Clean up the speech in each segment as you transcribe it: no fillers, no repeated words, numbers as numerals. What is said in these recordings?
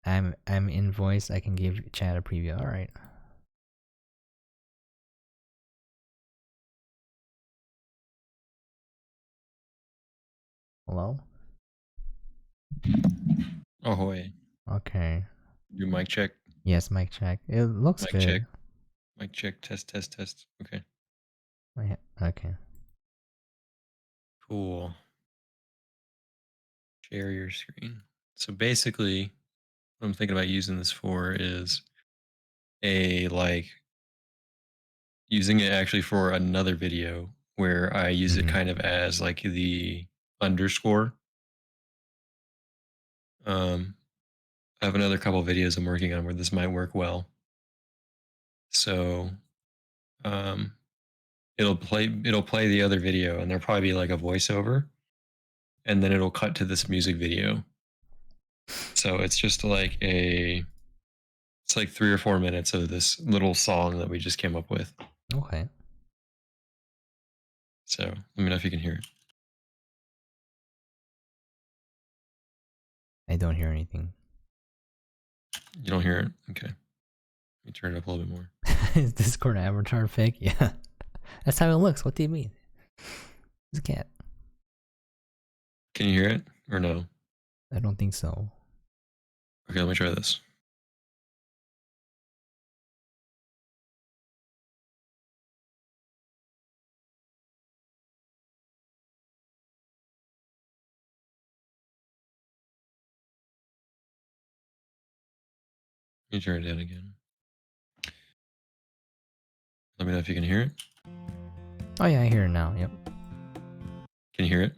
I'm in voice. I can give chat a preview. All right. Hello? Oh, wait. Okay. Do mic check. Yes, mic check. It looks Mic check. good. Mic check. Test, test, test. Okay. Okay. Cool. Share your screen. So basically, what I'm thinking about using this for is using it actually for another video where I use it kind of as like the underscore. I have another couple videos I'm working on where this might work well. So it'll play the other video, and there'll probably be like a voiceover, and then it'll cut to this music video. So it's just like it's like 3 or 4 minutes of this little song that we just came up with. Okay. So let me know if you can hear it. I don't hear anything. You don't hear it? Okay. Let me turn it up a little bit more. Is Discord avatar fake? Yeah. That's how it looks. What do you mean? It's a cat. Can you hear it or no? I don't think so. Okay, let me try this. Let me turn it down again. Let me know if you can hear it. Oh yeah, I hear it now. Yep. Can you hear it?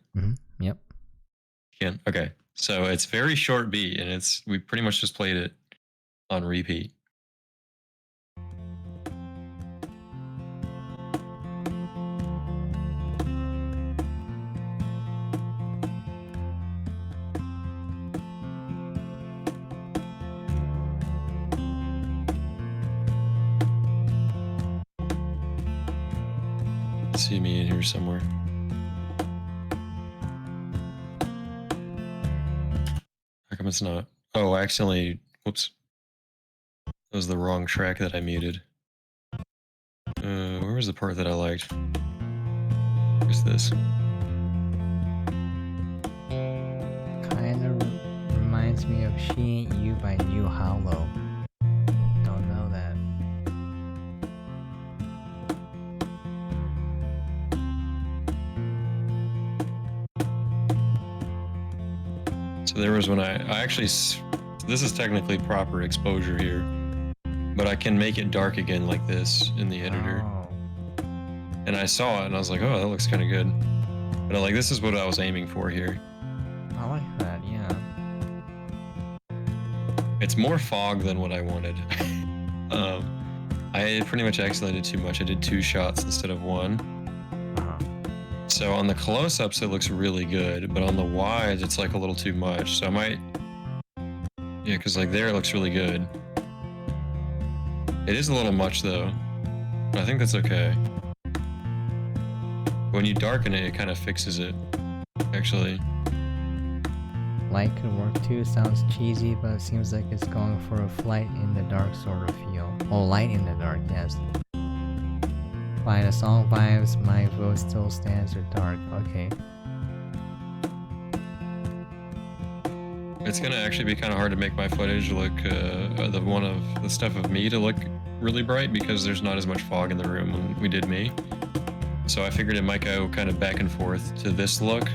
Yep. Can. Okay. So it's very short beat, and we pretty much just played it on repeat. See me in here somewhere. How come it's not? Oh, I accidentally. Whoops. That was the wrong track that I muted. Where was the part that I liked? Where's this? Kinda reminds me of She Ain't You by New Hollow. Don't know that. So there was when I actually. This is technically proper exposure here, but I can make it dark again like this in the editor. Oh. And I saw it and I was like, oh, that looks kind of good. But I'm like, this is what I was aiming for here. I like that, yeah. It's more fog than what I wanted. I pretty much accidentally did too much. I did 2 shots instead of 1. So on the close-ups, it looks really good, but on the wides, it's like a little too much. So I might, yeah, because like there it looks really good. It is a little much though. But I think that's okay. When you darken it, it kind of fixes it, actually. Light could work too. Sounds cheesy, but it seems like it's going for a flight in the dark sort of feel. Oh, light in the dark, yes. By the song vibes, my vote still stands for dark. Okay. It's gonna actually be kind of hard to make my footage look, the stuff of me to look really bright because there's not as much fog in the room when we did me. So I figured it might go kind of back and forth to this look.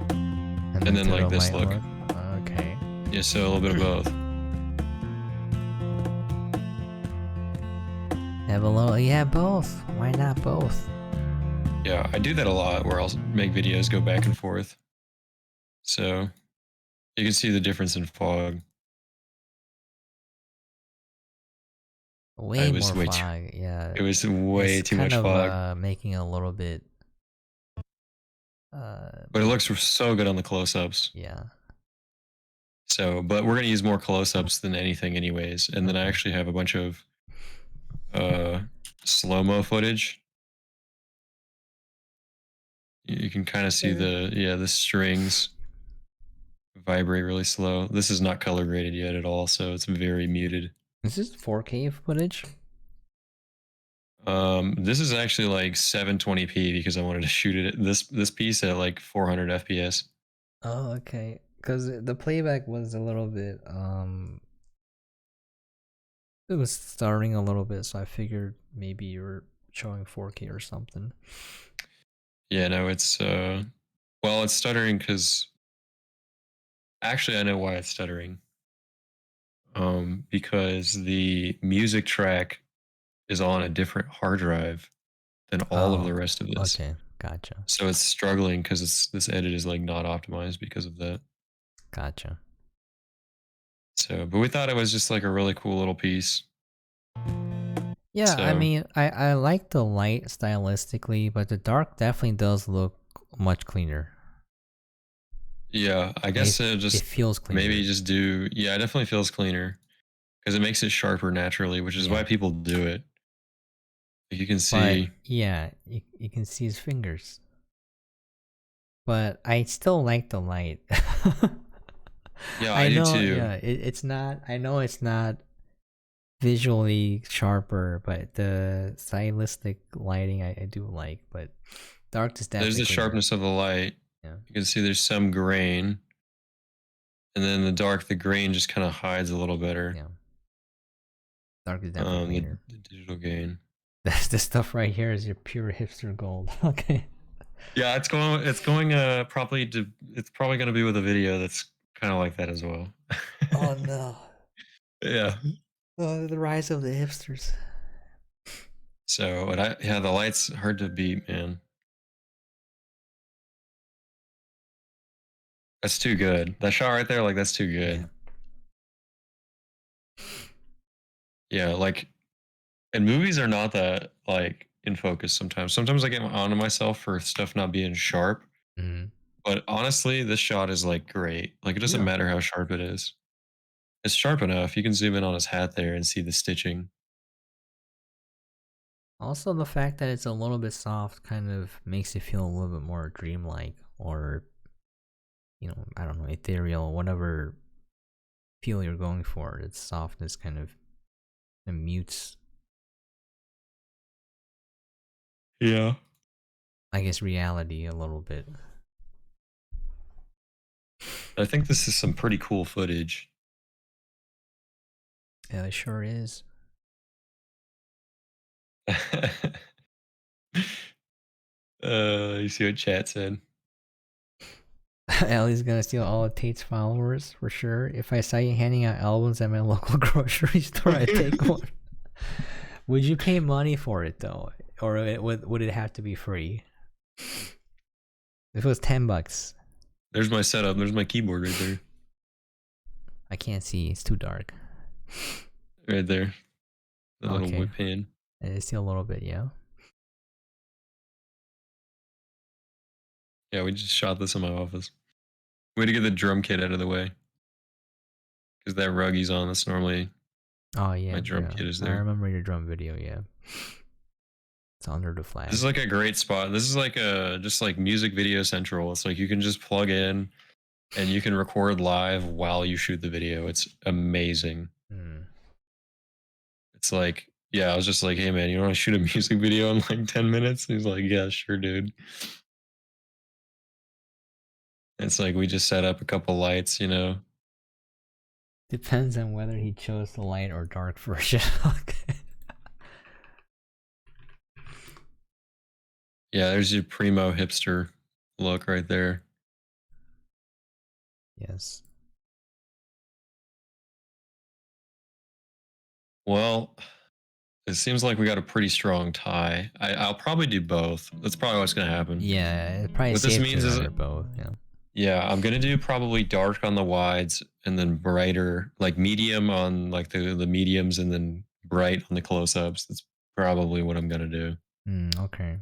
And then like this look. Okay. Yeah, so a little bit of both. Yeah, both. Why not both? Yeah, I do that a lot where I'll make videos go back and forth. So you can see the difference in fog. Way more fog, yeah. It was way too much fog. Making a little bit. But it looks so good on the close-ups. Yeah. So, but we're gonna use more close-ups than anything, anyways. And then I actually have a bunch of slow-mo footage. You can kind of see the strings. vibrate really slow. This is not color graded yet at all, so it's very muted. Is this 4K footage? This is actually like 720p because I wanted to shoot it this piece at like 400 FPS. Oh, okay. Because the playback was a little bit, it was stuttering a little bit, so I figured maybe you were showing 4K or something. Yeah, no, it's well, it's stuttering because actually I know why it's stuttering. Because the music track is on a different hard drive than all of Oh, the rest of this. okay. Gotcha. So it's struggling because this edit is like not optimized because of that. Gotcha. So, but we thought it was just like a really cool little piece. Yeah, I So mean, I like the light stylistically, but the dark definitely does look much cleaner. yeah, I guess It just feels maybe cleaner. just do yeah, it definitely feels cleaner because it makes it sharper naturally, which is Yeah. why people do it. Like you can But see, yeah, you can see his fingers. But I still like the light. yeah, I I do know, too. yeah, it's not, I know it's not visually sharper, but the stylistic lighting I do like, but dark is There's definitely the cleaner. sharpness of the light. Yeah. You can see there's some grain, and then in the dark, the grain just kind of hides a little better. Yeah. Dark is definitely cleaner. The digital gain. That's the stuff right here is your pure hipster gold. Okay. Yeah, it's going probably to it's probably going to be with a video that's kind of like that as well. Oh no. Yeah. Oh, the rise of the hipsters. So, but yeah, the light's hard to beat, man. That's too good. That shot right there, like that's too Yeah. good. Yeah, like, and movies are not that like in focus sometimes. Sometimes I get onto myself for stuff not being sharp. Hmm. But honestly, this shot is like great. Like it doesn't Yeah. matter how sharp it is. It's sharp enough. You can zoom in on his hat there and see the stitching. Also, the fact that it's a little bit soft kind of makes it feel a little bit more dreamlike, or I don't know, ethereal, whatever feel you're going for. Its softness kind of mutes, Yeah. I guess, reality a little bit. I think this is some pretty cool footage. Yeah, it sure is. You see what chat said? Ellie's gonna steal all of Tate's followers for sure. If I saw you handing out albums at my local grocery store, I'd take one. Would you pay money for it though, or would it have to be free? If it was $10, There's my setup. There's my keyboard right there. I can't see. It's too dark. Right there. The little Okay, whip hand. I see a little bit. Yeah. Yeah, we just shot this in my office. We had to get the drum kit out of the way. Because that rug he's on, that's normally Oh yeah, my drum yeah. kit is I there. remember your drum video. Yeah. It's under the This is flag. like a great spot. This is like a just like music video central. It's like you can just plug in and you can record live while you shoot the video. It's amazing. Hmm. It's like, yeah, I was just like, hey man, you want to shoot a music video in like 10 minutes? And he's like, yeah, sure, dude. It's like we just set up a couple lights, you know. Depends on whether he chose the light or dark version. Okay. Yeah, there's your primo hipster look right there. Yes. Well, it seems like we got a pretty strong tie. I'll probably do both. That's probably what's gonna happen. Yeah, it's probably What this safe to means is, render both. Yeah. yeah, I'm gonna do probably dark on the wides and then brighter, like medium on like the mediums and then bright on the close-ups. That's probably what I'm gonna do. Okay.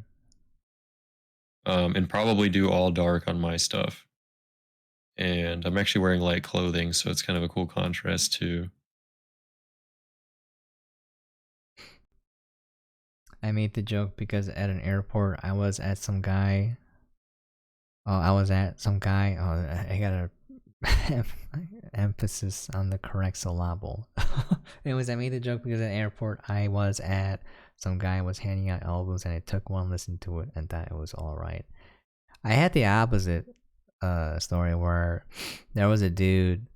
And probably do all dark on my stuff. And I'm actually wearing light clothing, so it's kind of a cool contrast too. I made the joke because at an airport, I was at some guy. Oh, I was at some guy. Oh, I gotta Emphasis on the correct syllable. Anyways, I made the joke because at the airport I was at, some guy was handing out albums and I took one, listened to it, and thought it was alright. I had the opposite story where there was a dude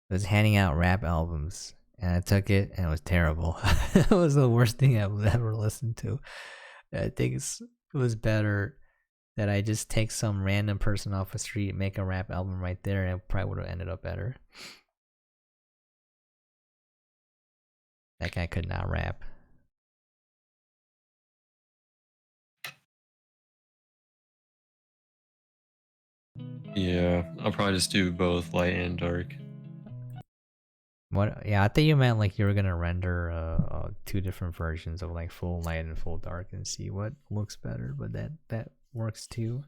that was handing out rap albums and I took it and it was terrible. It was the worst thing I've ever listened to. I think it was better that I just take some random person off the street, make a rap album right there, and it probably would have ended up better. That guy could not rap. Yeah, I'll probably just do both light and dark. What? Yeah, I think you meant like you were gonna render two different versions of like full light and full dark and see what looks better, but that works too.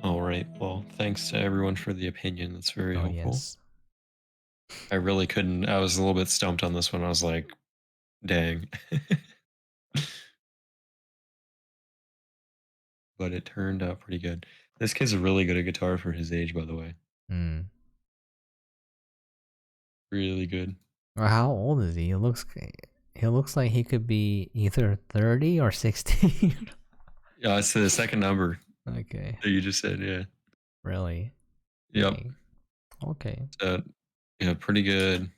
All right. Well, thanks to everyone for the opinion. That's very Oh helpful. yes. I really couldn't. I was a little bit stumped on this one. I was like, dang. But it turned out pretty good. This kid's really good at guitar for his age, by the way. Hmm. Really good. Well, how old is he? He looks like he could be either 30 or 16. Yeah, it's the second number Okay. that you just said. Yeah. Really? Yep. Dang. Okay. So, yeah, pretty good.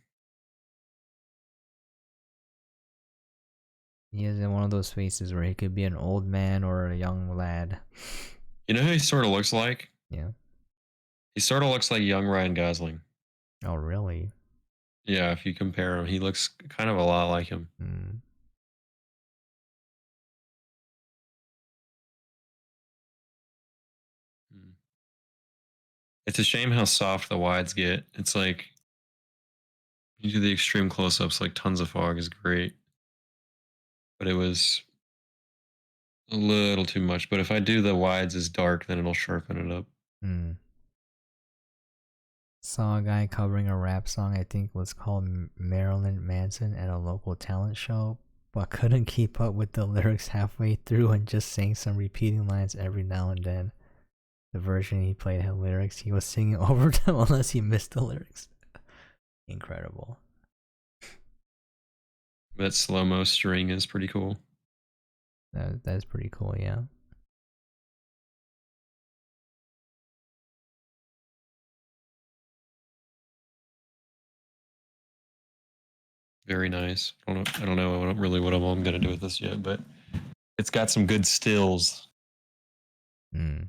He is in one of those faces where he could be an old man or a young lad. You know who he sort of looks like? Yeah. He sort of looks like young Ryan Gosling. Oh, really? Yeah, if you compare him, he looks kind of a lot like him. Hmm. Hmm. It's a shame how soft the wides get. It's like you do the extreme close-ups, like tons of fog is great, but it was a little too much. But if I do the wides as dark, then it'll sharpen it up. Hmm. Saw a guy covering a rap song I think was called Marilyn Manson at a local talent show, but couldn't keep up with the lyrics halfway through and just sang some repeating lines every now and then. The version he played had lyrics. He was singing over them unless he missed the lyrics. Incredible. That slow-mo string is pretty cool. That's pretty cool, yeah. Very nice. I don't know really what I'm gonna do with this yet, but it's got some good stills, Hmm.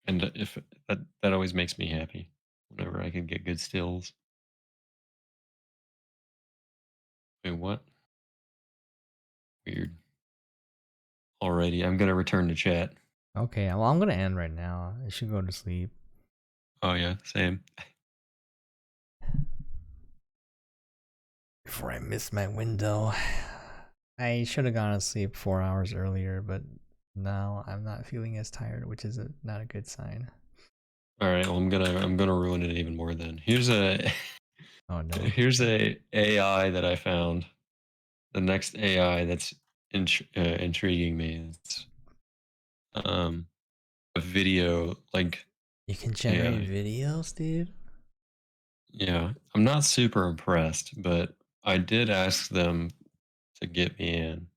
and if that always makes me happy whenever I can get good stills. Wait, what? Weird. Alrighty, I'm gonna return to chat. Okay, well, I'm gonna end right now. I should go to sleep. Oh yeah, same. Before I miss my window. I should have gone to sleep 4 hours earlier, but now I'm not feeling as tired, which is not a good sign. All right, well I'm gonna ruin it even more then. Here's a Oh no. here's a AI that I found. The next AI that's intriguing me. It's um a video like You can yeah. generate videos, dude? Yeah, I'm not super impressed, but I did ask them to get me in.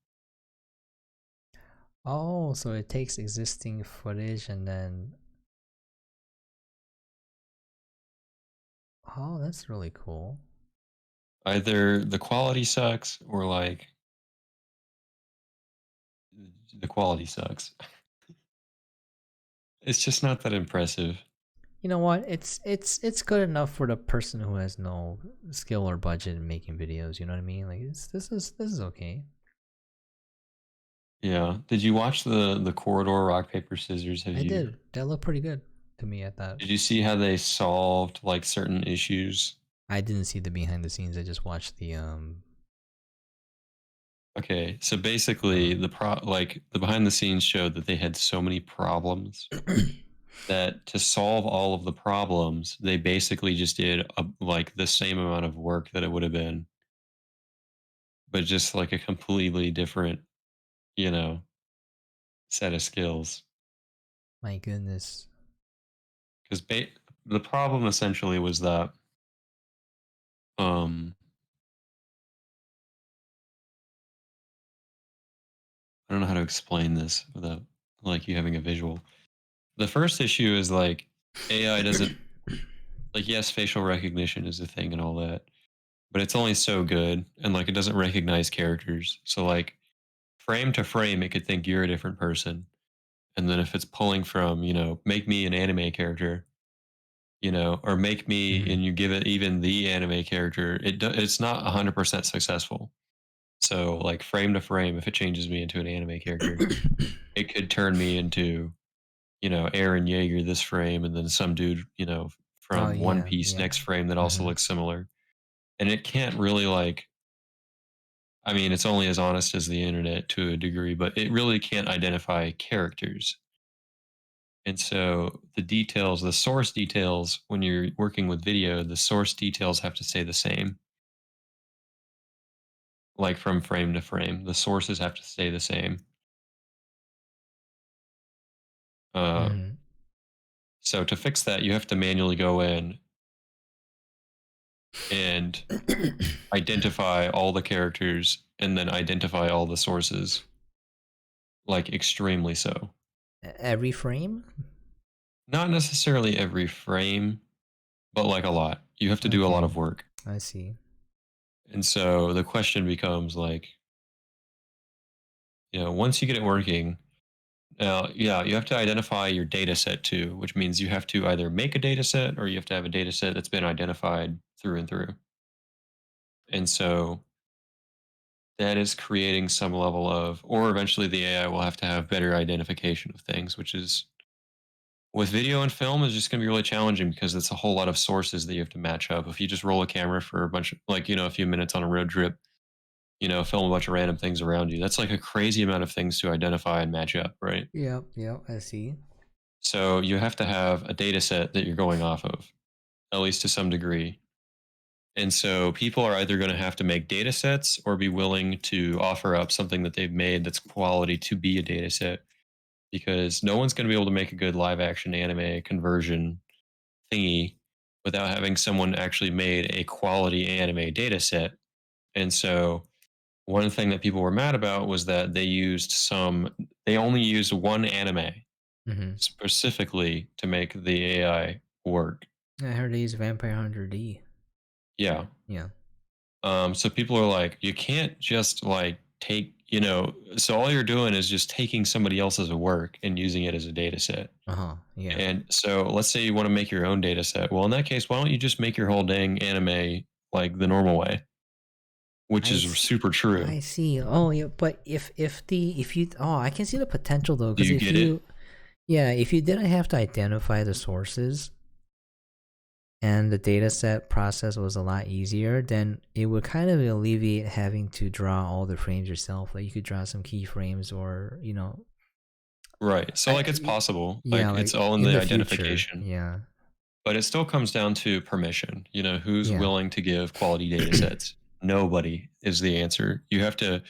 Oh, so it takes existing footage and then. Oh, that's really cool. Either the quality sucks or like the quality sucks. It's just not that impressive. You know what? It's good enough for the person who has no skill or budget in making videos. You know what I mean? Like this is okay. Yeah. Did you watch the corridor rock paper scissors? Have I you did. That looked pretty good to me. I thought. did you see how they solved like certain issues? I didn't see the behind the scenes. I just watched the. Okay, so basically like the behind the scenes showed that they had so many problems that to solve all of the problems, they basically just did like the same amount of work that it would have been, but just like a completely different, you know, set of skills. My goodness. Because the problem essentially was that um, I don't know how to explain this without like you having a visual. The first issue is like AI doesn't like yes, facial recognition is a thing and all that, but it's only so good and like it doesn't recognize characters. So like frame to frame, it could think you're a different person. And then if it's pulling from, make me an anime character, or make me Mhm. and you give it even the anime character, it's not 100% successful. So like frame to frame, if it changes me into an anime character, it could turn me into, Aaron Yeager this frame and then some dude, Oh, from One yeah, Piece yeah. next frame that also Mhm. looks similar. And it can't really like I mean, it's only as honest as the internet to a degree, but it really can't identify characters. And so the source details, when you're working with video, the source details have to stay the same, like from frame to frame. The sources have to stay the same. Uh, Mhm. so to fix that, you have to manually go in and identify all the characters and then identify all the sources, like extremely so. Every frame? Not necessarily every frame, but like a lot. You have to do a lot Okay, of work. I see. And so the question becomes like, once you get it working, now, yeah, you have to identify your data set too, which means you have to either make a data set or you have to have a data set that's been identified through and through. And so that is creating some level of, or eventually the AI will have to have better identification of things, which is with video and film is just going to be really challenging because it's a whole lot of sources that you have to match up. If you just roll a camera for a bunch of, like, a few minutes on a road trip, film a bunch of random things around you, that's like a crazy amount of things to identify and match up, right? Yep, yep, I see. So you have to have a data set that you're going off of, at least to some degree. And so people are either going to have to make data sets or be willing to offer up something that they've made that's quality to be a data set because no one's going to be able to make a good live action anime conversion thingy without having someone actually made a quality anime data set. And so one thing that people were mad about was that they only used one anime Mhm. specifically to make the AI work. I heard they use Vampire Hunter D. Yeah. Yeah. So people are like, you can't just like take, so all you're doing is just taking somebody else's work and using it as a data set. Uh-huh. Yeah. And so let's say you want to make your own data set. Well, in that case, why don't you just make your whole dang anime like the normal way, which I is see. super true. I see. Oh, yeah, but if you I can see the potential though, Do because you if get it? you yeah, if you didn't have to identify the sources and the data set process was a lot easier, then it would kind of alleviate having to draw all the frames yourself. Like you could draw some keyframes or, Right. So like it's y- possible. yeah, Like it's like all in in the the future. identification. Yeah. But it still comes down to permission. Who's Yeah. willing to give quality data sets? Nobody is the answer. You have to,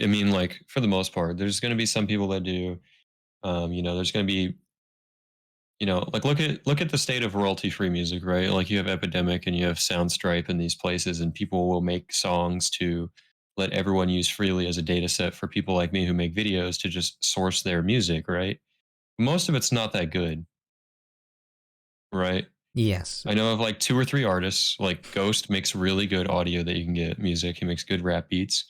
I mean, like for the most part, there's going to be some people that do. There's going to be, like look at the state of royalty free music, right? Like you have Epidemic and you have Soundstripe in these places, and people will make songs to let everyone use freely as a data set for people like me who make videos to just source their music, right? Most of it's not that good, right? Yes. I know of like two or three artists. Like Ghost makes really good audio that you can get music. He makes good rap beats.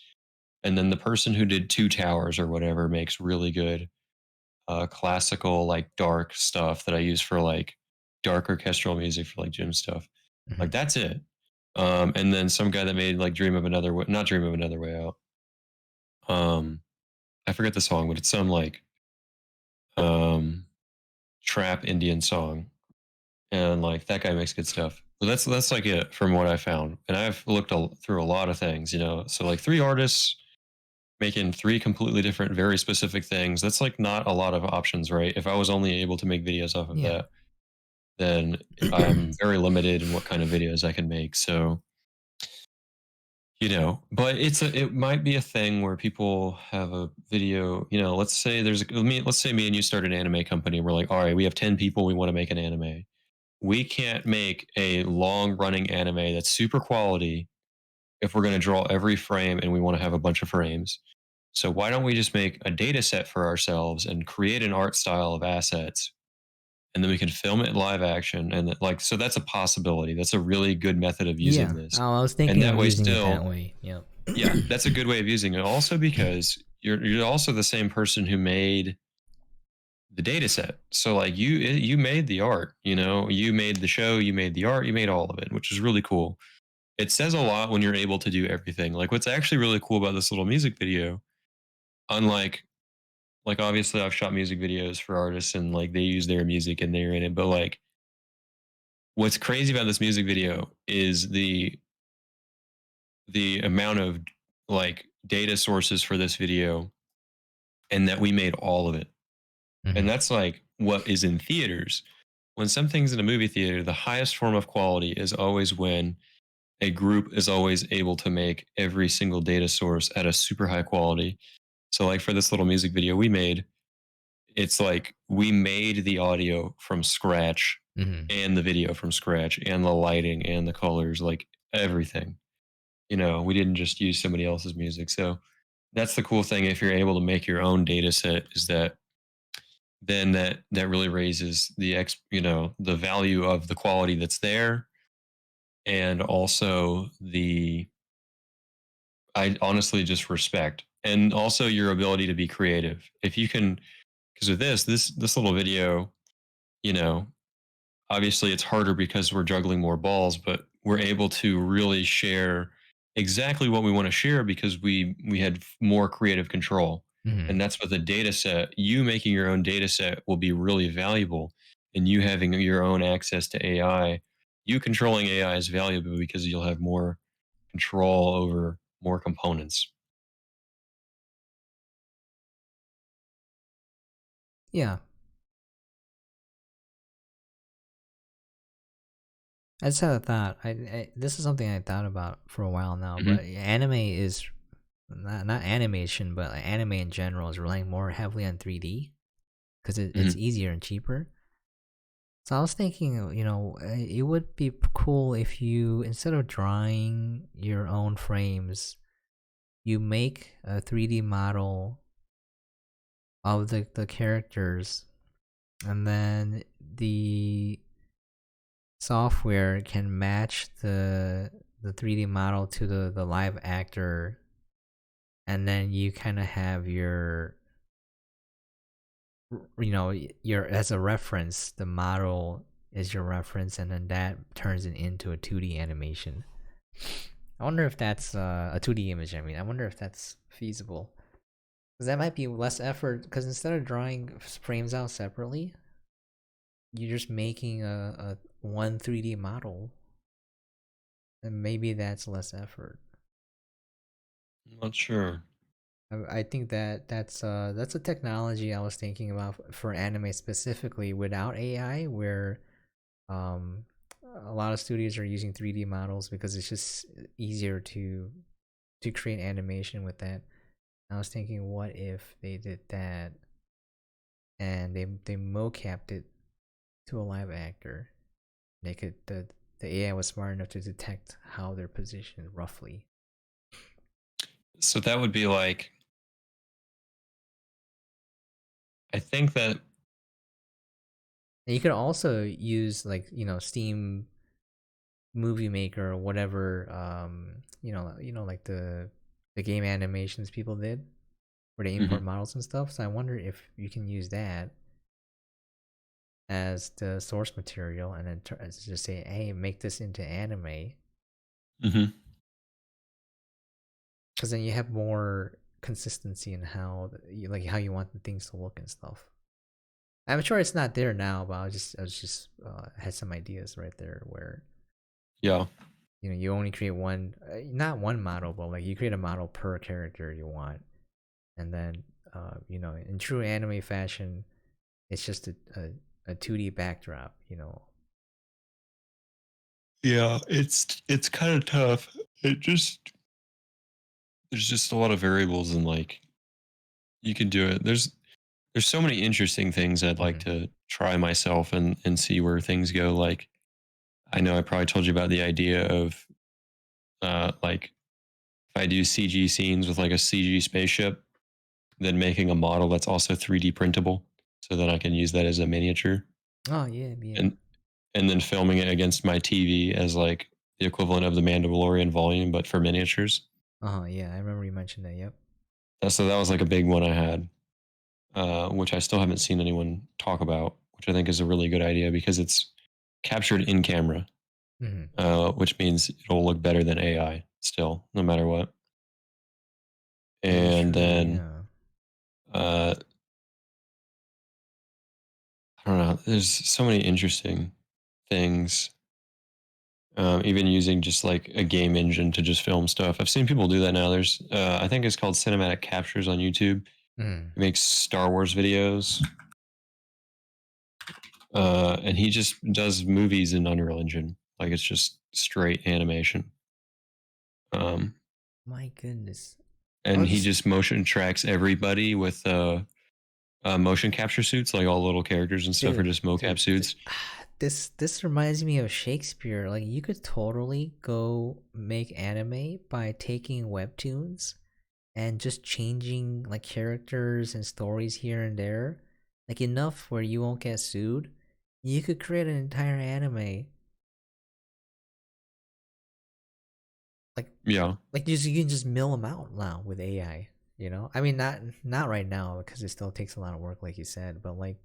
And then the person who did Two Towers or whatever makes really good classical, like dark stuff that I use for like dark orchestral music for like gym stuff. Like Mhm. that's it. And then some guy that made like Dream of Another Way, not Dream of Another Way Out. Um, I forget the song, but it's some like um, trap Indian song, and like that guy makes good stuff. But that's like it from what I found, and I've looked through a lot of things, So like three artists making three completely different, very specific things. That's like not a lot of options, right? If I was only able to make videos off of Yeah. that, then I'm very limited in what kind of videos I can make. So but it might be a thing where people have a video, let's say let's say me and you start an anime company. We're like, all right, we have 10 people, we want to make an anime. We can't make a long running anime that's super quality if we're going to draw every frame and we want to have a bunch of frames. So why don't we just make a data set for ourselves and create an art style of assets, and then we can film it in live action, and so that's a possibility. That's a really good method of using Yeah, this. I was And thinking that of way using it that still, way. Yep. yeah, that's a good way of using it. Also because you're also the same person who made the data set. So like you made the art, you made the show, you made the art, you made all of it, which is really cool. It says a lot when you're able to do everything. Like what's actually really cool about this little music video, unlike like obviously I've shot music videos for artists and like they use their music and they're in it, but like what's crazy about this music video is the amount of like data sources for this video, and that we made all of it. And Hmm. that's like what is in theaters. When something's in a movie theater, the highest form of quality is always when a group is always able to make every single data source at a super high quality. So like for this little music video we made, it's like we made the audio from scratch Hmm. and the video from scratch and the lighting and the colors, like everything. We didn't just use somebody else's music. So that's the cool thing. If you're able to make your own data set, is that then that really raises the value of the quality that's there, and also the I honestly just respect, and also your ability to be creative. If you can, because with this little video, you know, obviously it's harder because we're juggling more balls, but we're able to really share exactly what we want to share because we had more creative control. Hmm. And that's what the data set, you making your own data set will be really valuable, and you having your own access to AI, you controlling AI is valuable because you'll have more control over more components. Yeah, I just had a thought. This is something I thought about for a while now, Hmm. but anime is not animation, but like anime in general is relying more heavily on 3D because it's Hmm. easier and cheaper. So I was thinking, it would be cool if you, instead of drawing your own frames, you make a 3D model of the characters, and then the software can match the 3D model to the live actor, and then you kind of have your as a reference, the model is your reference, and then that turns it into a 2D animation. I wonder if that's a 2D image. I mean, I wonder if that's feasible. Because that might be less effort. Because instead of drawing frames out separately, you're just making a one 3D model, and maybe that's less effort. I'm not sure. I think that's a technology I was thinking about for anime specifically without AI, where um a lot of studios are using 3D models because it's just easier to create animation with that. I was thinking, what if they did that and they mocapped it to a live actor? They could the AI was smart enough to detect how they're positioned roughly. So that would be like, I think that. And you could also use like Steam Movie Maker or whatever like the game animations people did where they import Mhm. models and stuff. So I wonder if you can use that as the source material and then just say, hey, make this into anime, Mhm. because then you have more consistency in how you want the things to look and stuff. I'm sure it's not there now, but I was just had some ideas right there where Yeah. you only create one, not one model, but like you create a model per character you want, and then in true anime fashion, it's just a 2D backdrop. Yeah, it's kind of tough. It just there's just a lot of variables and like you can do it. There's so many interesting things I'd like Mhm. to try myself and see where things go. Like I know I probably told you about the idea of like if I do CG scenes with like a CG spaceship, then making a model that's also 3D printable so that I can use that as a miniature Oh, yeah, yeah. and and then filming it against my TV as like the equivalent of the Mandalorian volume, but for miniatures. Uh-huh, yeah, I remember you mentioned that, yep. So that was like a big one I had, which I still haven't seen anyone talk about, which I think is a really good idea because it's captured in camera, Mhm. which means it'll look better than AI still, no matter what. Very And true, then yeah. uh, I don't know. There's so many interesting things. Even using just like a game engine to just film stuff. I've seen people do that now. There's, I think it's called cinematic captures on YouTube. Mhm. He makes Star Wars videos, and he just does movies in Unreal Engine. Like it's just straight animation. Um, My goodness. I and was he just just motion tracks everybody with motion capture suits. Like all the little characters and stuff are dude, just mocap suits. this reminds me of Shakespeare. Like you could totally go make anime by taking webtoons and just changing like characters and stories here and there, like enough where you won't get sued. You could create an entire anime, like Yeah. you can just mill them out now with AI. You know, I mean, not right now because it still takes a lot of work, like you said. But like,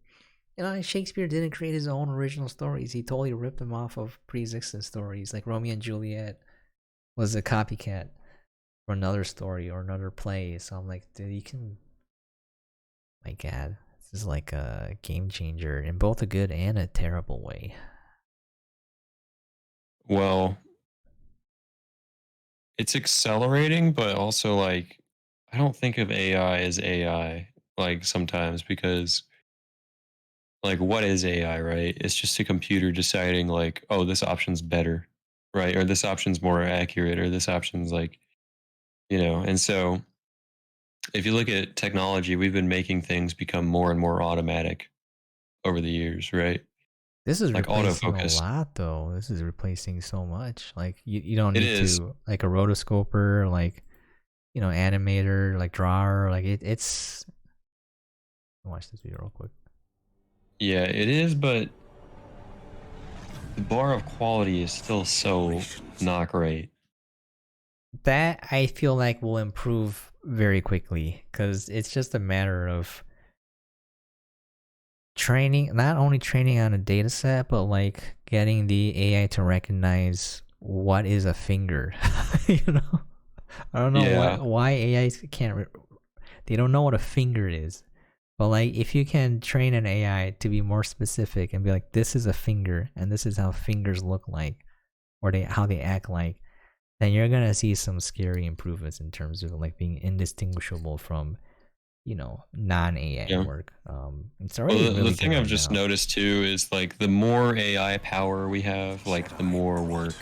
you know, Shakespeare didn't create his own original stories. He totally ripped them off of pre-existing stories. Like Romeo and Juliet was a copycat for another story or another play. So I'm like, dude, you can. My God, this is like a game changer in both a good and a terrible way. Well, it's accelerating, but also like I don't think of AI as AI like sometimes because like what is AI, right? It's just a computer deciding like, oh, this option's better, right? Or this option's more accurate, or this option's like, and so if you look at technology, we've been making things become more and more automatic over the years, right? This is Like replacing a autofocus. lot, though. This is replacing so much. Like you don't It need is. to like a rotoscoper, like animator, like drawer. Like it's. Watch this video real quick. Yeah, it is, but the bar of quality is still so not great. That I feel like will improve very quickly because it's just a matter of training, not only training on a data set, but like getting the AI to recognize what is a finger. you know, I don't know Yeah. why AI can't. They don't know what a finger is. But like, if you can train an AI to be more specific and be like, this is a finger, and this is how fingers look like, or how they act like, then you're gonna see some scary improvements in terms of like being indistinguishable from non AI Yeah. work. It's Well, already the really good thing I've right just now. noticed too is like the more AI power we have, like the more work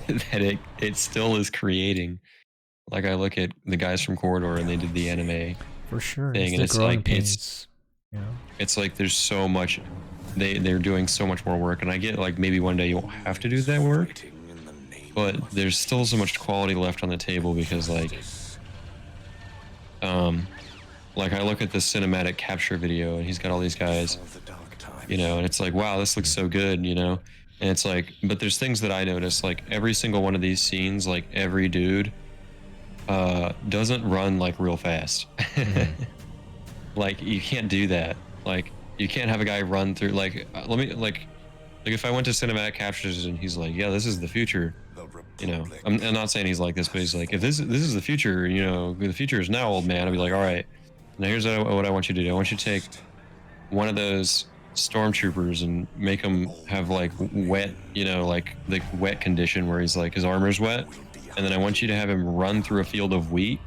that it still is creating. Like I look at the guys from Corridor and they did the anime For sure, it's thing, and the it's growing like pains. You know, it's like there's so much they're doing so much more work, and I get like maybe one day you won't have to do that work, but there's still so much quality left on the table because um like I look at the cinematic capture video and he's got all these guys, and it's like, wow, this looks so good, and it's like, but there's things that I notice, like every single one of these scenes, like every dude doesn't run like real fast. mm-hmm. Like you can't do that. Like you can't have a guy run through like let me like if I went to cinematic captures and he's like, yeah, this is the future, I'm not saying he's like this, but he's like, if this is the future, the future is now, old man. I'd be like, all right, now here's what I want you to do. I want you to take one of those stormtroopers and make him have like wet, like the wet condition where he's like his armor's wet, and then I want you to have him run through a field of wheat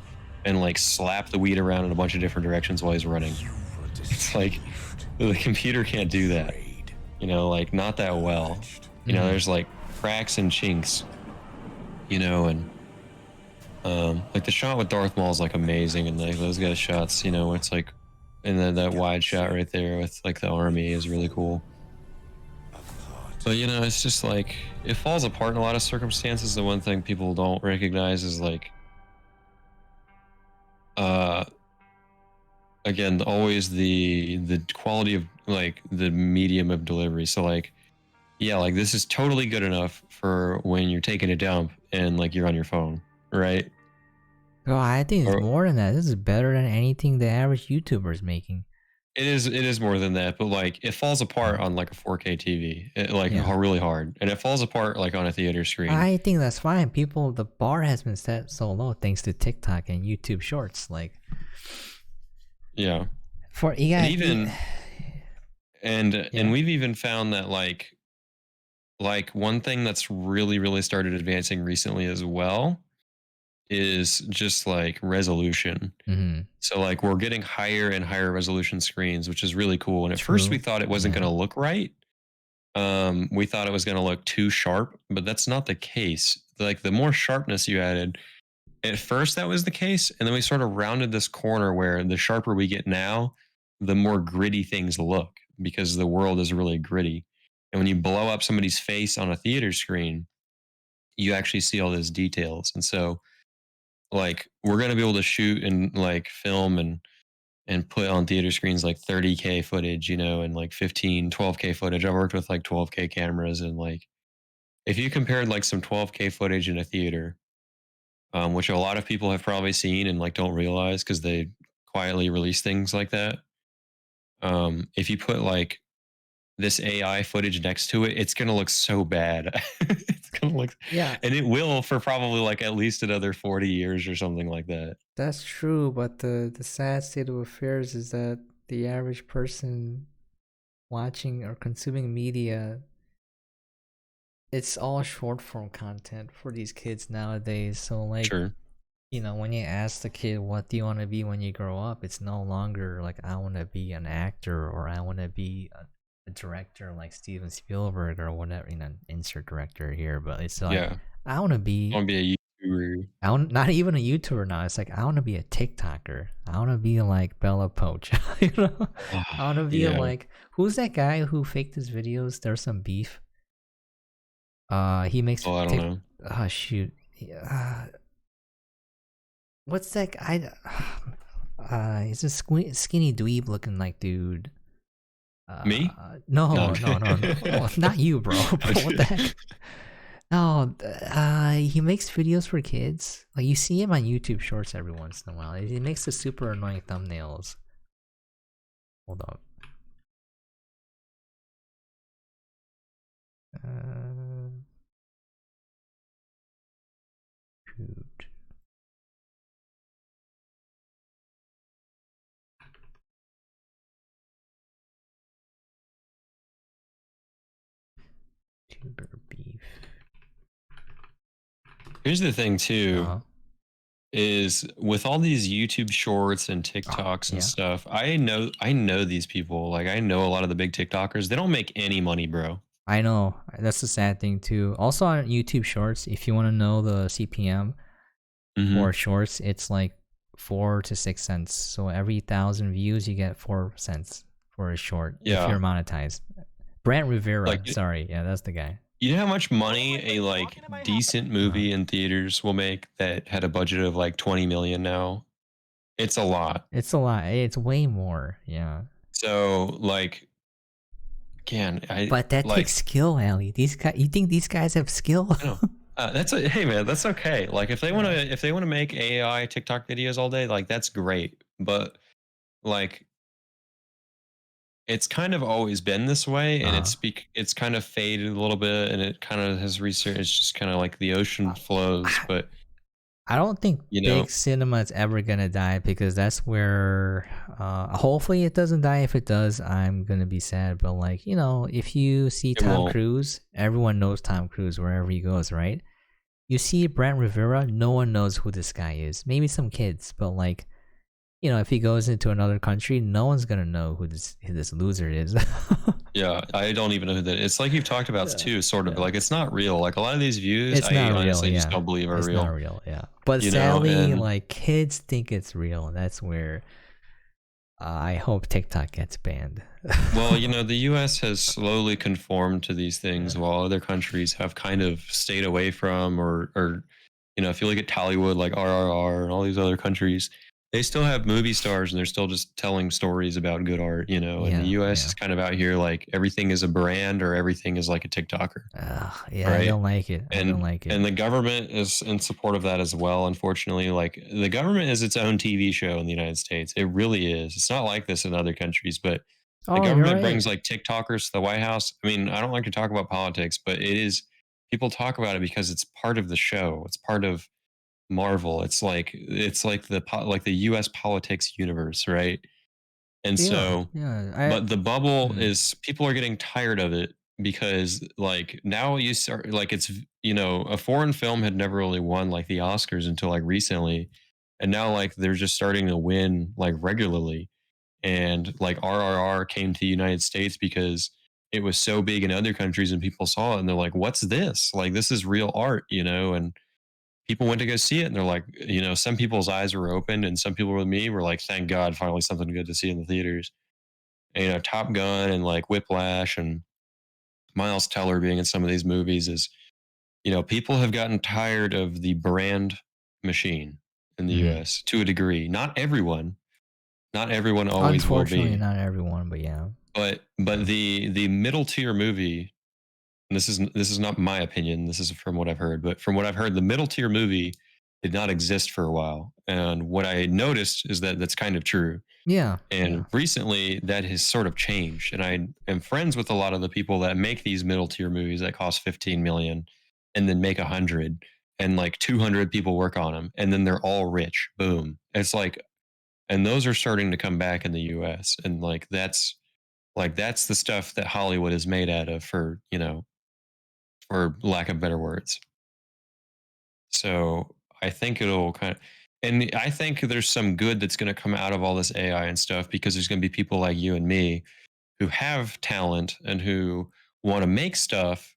and like slap the wheat around in a bunch of different directions while he's running. It's like the computer can't do that, like not that well. Mm-hmm. There's like cracks and chinks, and Like the shot with Darth Maul is like amazing, and like those guys' shots, you know, it's like, and then that wide shot right there with like the army is really cool. But you know, it's just like it falls apart in a lot of circumstances. The one thing people don't recognize is like, uh, again, always the quality of like the medium of delivery. So like, yeah, like this is totally good enough for when you're taking a dump and like you're on your phone, right? Oh, I think it's Or more than that. This is better than anything the average YouTuber is making. it is more than that, but like it falls apart Yeah. on like a 4K TV, like Yeah. really hard, and it falls apart like on a theater screen. I think that's fine. People, the bar has been set so low thanks to TikTok and YouTube Shorts. Like, Yeah, for you and got even and yeah. we've even found that like one thing that's really started advancing recently as well is just like resolution. Mm-hmm. So like we're getting higher and higher resolution screens, which is really cool. And at first we True. thought it wasn't Yeah. going to look right. We thought it was going to look too sharp, but that's not the case. Like the more sharpness you added, at first that was the case, and then we sort of rounded this corner where the sharper we get now, the more gritty things look because the world is really gritty. And when you blow up somebody's face on a theater screen, you actually see all those details. And so like we're going to be able to shoot and like film and put on theater screens like 30K footage, you know, and like 12K footage. I worked with like 12K cameras, and like if you compared like some 12K footage in a theater, which a lot of people have probably seen and like don't realize because they quietly release things like that. If you put like this AI footage next to it, it's gonna look so bad. It's gonna look, Yeah, and it will for probably like at least another 40 years or something like that. that's true. But the sad state of affairs is that the average person watching or consuming media, it's all short form content for these kids nowadays. So like, Sure. you know, when you ask the kid what do you want to be when you grow up, it's no longer like I want to be an actor or I want to be a director like Steven Spielberg or whatever, you know, insert director here, but it's like Yeah. I want to I be want to be a YouTuber. I want not even a YouTuber now. It's like I want to be a TikToker. I want to be like Bella Poach. You know, I want to be Yeah. like who's that guy who faked his videos? There's some beef. He makes Oh, I don't know. oh shoot. What's that guy? He's a skinny dweeb looking like dude. Me? No, No. no. Oh, not you, bro. Bro, what the heck? No, he makes videos for kids. Like you see him on YouTube Shorts every once in a while. He makes the super annoying thumbnails. Hold on. Shoot. Tuber beef. Here's the thing too. Uh-huh. Is with all these YouTube shorts and TikToks and yeah. stuff, I know these people. Like I know a lot of the big TikTokers. They don't make any money, bro. I know. That's the sad thing too. Also on YouTube Shorts, if you want to know the CPM for shorts, it's like 4 to 6 cents. So every 1,000 views, you get 4 cents for a short if Yeah. you're monetized. Brent Rivera, Like, sorry, yeah, that's the guy. you know how much money a like decent movie in theaters will make that had a budget of like 20 million now? It's a lot. It's a lot. It's way more, yeah. So like, again, But that like, takes skill, Ali. These guys, you think these guys have skill? no. Hey man, that's okay. Like if they want to make AI TikTok videos all day, like that's great. But like it's kind of always been this way, and it's kind of faded a little bit, and it kind of has research. It's just kind of like the ocean flows, but I don't think you know, big cinema is ever gonna die because that's where hopefully it doesn't die. If it does, I'm gonna be sad. But like, you know, if you see Tom won't. Cruise, everyone knows Tom Cruise wherever he goes, right? You see Brent Rivera, no one knows who this guy is. Maybe some kids, but like, you know, if he goes into another country, no one's gonna know who this loser is. Yeah, I don't even know who that is. It's like you've talked about too, sort of like it's not real. Like a lot of these views, It's I not real, honestly just yeah. don't believe are It's real. not real, yeah. But you know, sadly, and like kids think it's real, and that's where I hope TikTok gets banned. well, you know, the US has slowly conformed to these things while other countries have kind of stayed away from or you know, if you look at Tollywood like RRR and all these other countries, they still have movie stars and they're still just telling stories about good art, you know, and the Yeah, US yeah. is kind of out here like everything is a brand or everything is like a TikToker, Yeah, I right? don't like it. I don't and like it. and the government is in support of that as well, unfortunately. Like the government is its own TV show in the United States. It really is. It's not like this in other countries, but the Oh, you're government right. brings like TikTokers to the White House. I mean, I don't like to talk about politics, but it is, people talk about it because it's part of the show. It's part of Marvel. It's like like the US politics universe, right? And Yeah, so, yeah. but the bubble Mm, is, people are getting tired of it because like now you start like it's, you know, a foreign film had never really won like the Oscars until like recently, and now like they're just starting to win like regularly. And like RRR came to the United States because it was so big in other countries and people saw it and they're like, what's this? Like this is real art, you know? And people went to go see it and they're like, you know, some people's eyes were opened and some people with me were like, thank God, finally something good to see in the theaters. And, you know, Top Gun and like Whiplash and Miles Teller being in some of these movies is, you know, people have gotten tired of the brand machine in the mm. US to a degree. Not everyone always will Unfortunately, be. not everyone, but yeah. But the middle tier movie, and this is not my opinion, this is from what I've heard, but from what I've heard, the middle tier movie did not exist for a while. And what I noticed is that that's kind of true. Yeah, And yeah. recently that has sort of changed. And I am friends with a lot of the people that make these middle tier movies that cost 15 million and then make 100, and like 200 people work on them and then they're all rich. Boom. It's like, and those are starting to come back in the US. And like that's the stuff that Hollywood is made out of, for, you know, for lack of better words. So I think it'll kind of, and I think there's some good that's going to come out of all this AI and stuff, because there's going to be people like you and me who have talent and who want to make stuff.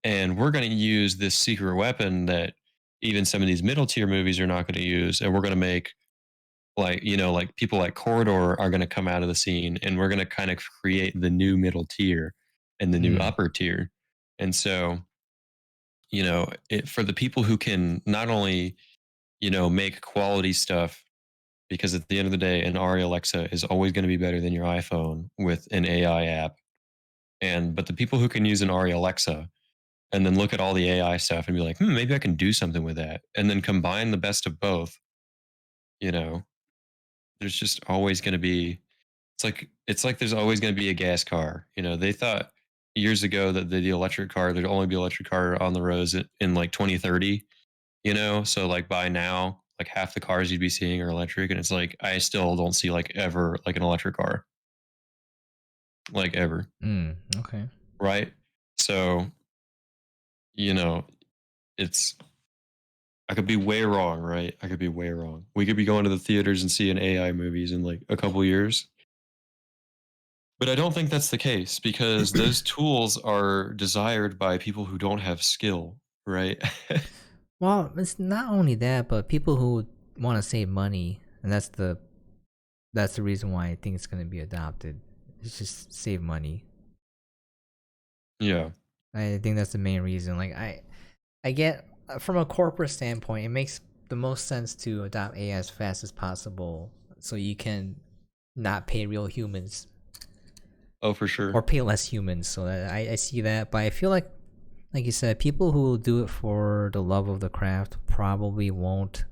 And we're going to use this secret weapon that even some of these middle tier movies are not going to use. And we're going to make, like, you know, like people like Corridor are going to come out of the scene and we're going to kind of create the new middle tier and the new Mm. upper tier. And so, you know, for the people who can not only, you know, make quality stuff, because at the end of the day, an Ari Alexa is always going to be better than your iPhone with an AI app. But the people who can use an Ari Alexa and then look at all the AI stuff and be like, maybe I can do something with that, and then combine the best of both, you know, there's just always going to be, it's like there's always going to be a gas car. You know, they thought years ago that the electric car, there'd only be electric car on the roads in like 2030, you know? So like by now, like half the cars you'd be seeing are electric. And it's like, I still don't see like ever like an electric car, like ever. Mm. Okay. Right. So, you know, it's, I could be way wrong, right? I could be way wrong. We could be going to the theaters and seeing AI movies in like a couple years. But I don't think that's the case, because those tools are desired by people who don't have skill, right? Well, it's not only that, but people who want to save money, and that's the reason why I think it's gonna be adopted. It's just save money. Yeah. I think that's the main reason. Like I get from a corporate standpoint, it makes the most sense to adopt AI as fast as possible, so you can not pay real humans Oh, for sure. or pay less humans. So that I see that, but I feel like you said, people who will do it for the love of the craft probably won't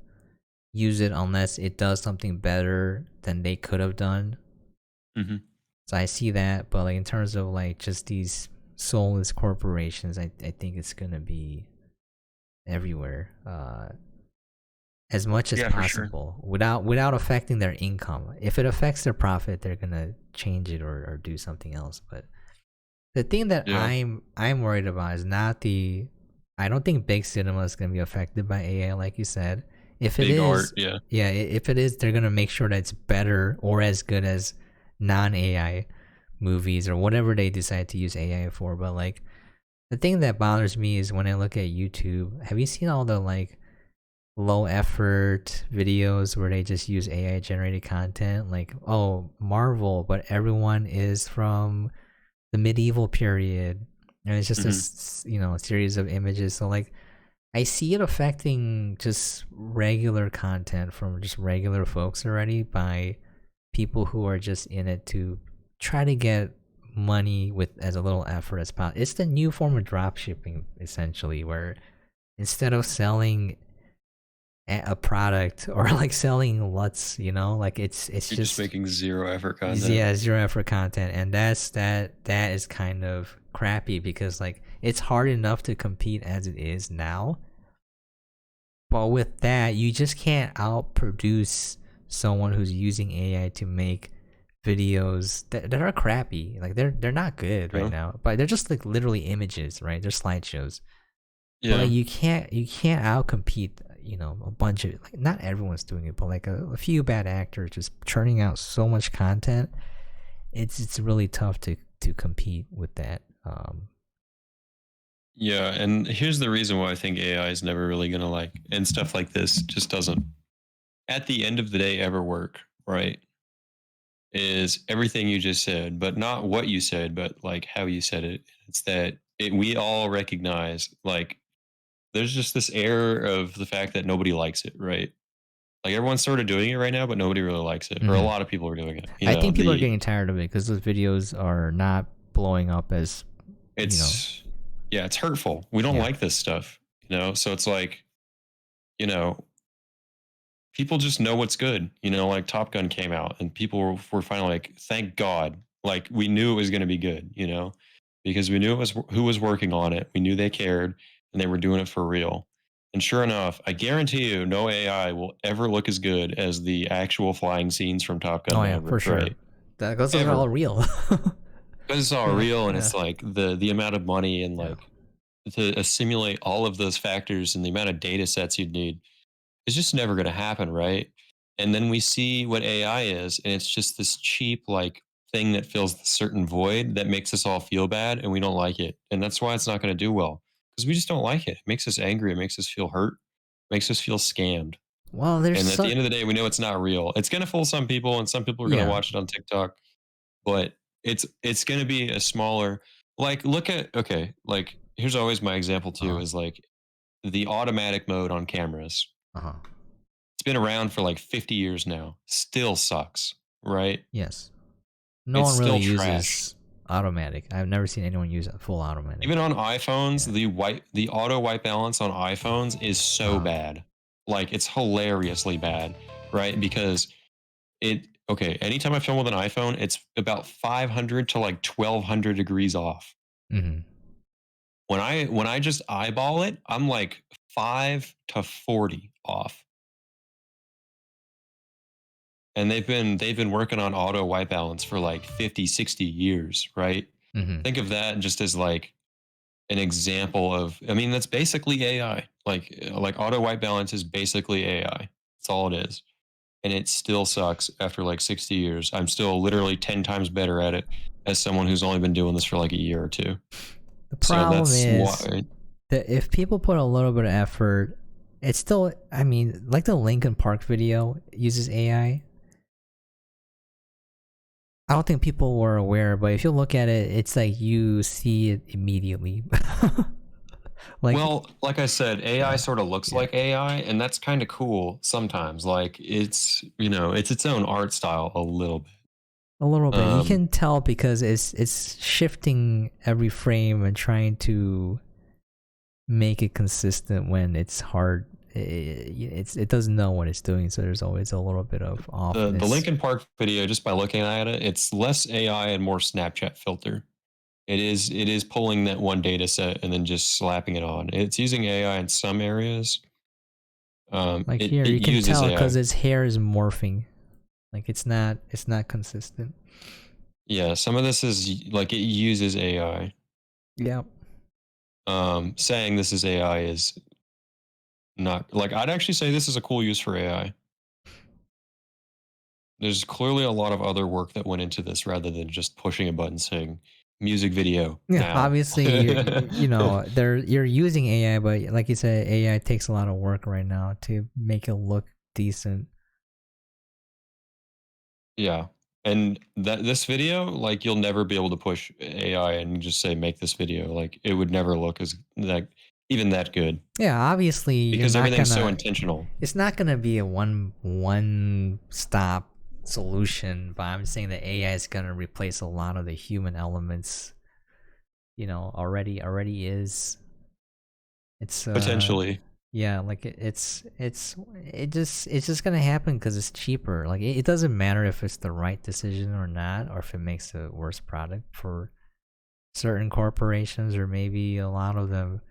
use it unless it does something better than they could have done. Hmm. So I see that, but like in terms of like just these soulless corporations, I think it's gonna be everywhere, as much as Yeah, for sure. possible, without affecting their income. If it affects their profit, they're gonna change it or do something else. But the thing that Yeah. I'm worried about is not the. I don't think big cinema is gonna be affected by AI, like you said. If it Big art. is, Yeah. yeah, if it is, they're gonna make sure that it's better or as good as non-AI movies or whatever they decide to use AI for. But like the thing that bothers me is when I look at YouTube. Have you seen all the like low effort videos where they just use AI generated content, like, oh, Marvel, but everyone is from the medieval period, and it's just Hmm. this, series of images. So like, I see it affecting just regular content from just regular folks already by people who are just in it to try to get money with as a little effort as possible. It's the new form of drop shipping essentially, where instead of selling a product or like selling LUTs, like it's You're just just, making zero effort content. yeah, zero effort content, and that is kind of crappy because like it's hard enough to compete as it is now. But with that, you just can't outproduce someone who's using AI to make videos that are crappy. Like they're not good right Yeah. now, but they're just like literally images, right? They're slideshows. But like Yeah. you can't outcompete, a bunch of, like, not everyone's doing it, but like a few bad actors just churning out so much content. It's really tough to compete with that. Yeah. And here's the reason why I think AI is never really going to like, and stuff like this just doesn't, at the end of the day, ever work, right? Is everything you just said, but not what you said, but like how you said it. It's that we all recognize, like, there's just this air of the fact that nobody likes it, right? Like everyone's sort of doing it right now, but nobody really likes it, or a Mhm. lot of people are doing it. I think people are getting tired of it because those videos are not blowing up as, you know, It's, yeah, it's hurtful. We don't yeah. like this stuff, so it's like, you know, people just know what's good. Like Top Gun came out and people were finally like, thank God. Like we knew it was going to be good, because we knew it was who was working on it. We knew they cared and they were doing it for real. And sure enough, I guarantee you no AI will ever look as good as the actual flying scenes from Top Gun Oh yeah, for Maverick, sure. right? That those are all Ever. real. Because it's all Yeah, real and yeah, it's like the amount of money and yeah. like to assimilate all of those factors and the amount of data sets you'd need, it's just never going to happen, right? And then we see what AI is, and it's just this cheap, like, thing that fills the certain void that makes us all feel bad, and we don't like it. And that's why it's not going to do well because we just don't like it. It makes us angry. It makes us feel hurt. It makes us feel scammed. Well, there's And at the so end of the day, we know it's not real. It's going to fool some people, and some people are going to yeah. watch it on TikTok. But it's going to be a smaller, like, look at, okay, like, here's always my example too Uh-huh. is like the automatic mode on cameras. Uh-huh. It's been around for like 50 years now. Still sucks, right? Yes. No It's one really still trash. uses automatic. I've never seen anyone use a full automatic. Even on iPhones, Yeah. the auto white balance on iPhones is so Uh-huh. bad. Like it's hilariously bad, right? Because anytime I film with an iPhone, it's about 500 to like 1200 degrees off. Mhm. When I just eyeball it, I'm like 5 to 40 off. And they've been working on auto white balance for like 50, 60 years, right? Mhm. Think of that just as like an example of, I mean, that's basically AI. Like auto white balance is basically AI. That's all it is. And it still sucks after like 60 years. I'm still literally 10 times better at it as someone who's only been doing this for like a year or two. The So problem that's is why. that if people put a little bit of effort, it's still, I mean, like the Lincoln Park video uses AI. I don't think people were aware, but if you look at it, it's like you see it immediately. Like, Well, like I said, AI yeah, sort of looks yeah, like AI, and that's kind of cool sometimes. Like it's its own art style a little bit. a little bit. You Um, can tell because it's shifting every frame and trying to make it consistent when it's hard. It doesn't know what it's doing, so there's always a little bit of the offness. Lincoln Park video, just by looking at it, it's less AI and more Snapchat filter. It is pulling that one data set and then just slapping it on. It's using AI in some areas. Like It here, it you can uses tell because AI. his hair is morphing. Like it's not consistent. Yeah, some of this is like it uses AI. Yep. Saying this is AI is not, like, I'd actually say this is a cool use for AI. There's clearly a lot of other work that went into this rather than just pushing a button saying music video Yeah, now. obviously, you're using AI, but like you said, AI takes a lot of work right now to make it look decent. Yeah. And this video, like you'll never be able to push AI and just say make this video. Like it would never look as like even that good Yeah, obviously, you're because not everything's so gonna. intentional. It's not gonna be a one stop solution, but I'm saying that AI is gonna replace a lot of the human elements. Already is. It's Potentially. yeah, like it's just gonna happen because it's cheaper. Like it doesn't matter if it's the right decision or not, or if it makes a worse product for certain corporations or maybe a lot of them.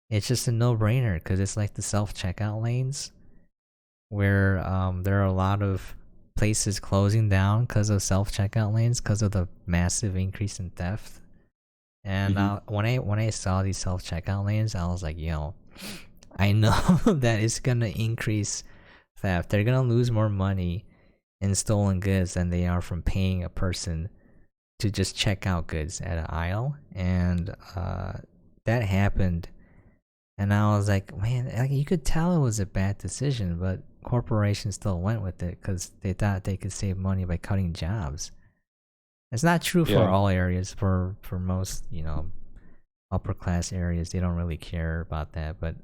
It's just a no brainer because it's like the self checkout lanes where there are a lot of places closing down because of self checkout lanes because of the massive increase in theft. And Hmm. when I saw these self checkout lanes, I was like, I know that it's gonna increase theft. They're gonna lose more money in stolen goods than they are from paying a person to just check out goods at an aisle. And that happened. And I was like, man, like you could tell it was a bad decision, but corporations still went with it because they thought they could save money by cutting jobs. It's not true for Yeah. all areas. For most, upper class areas, they don't really care about that. But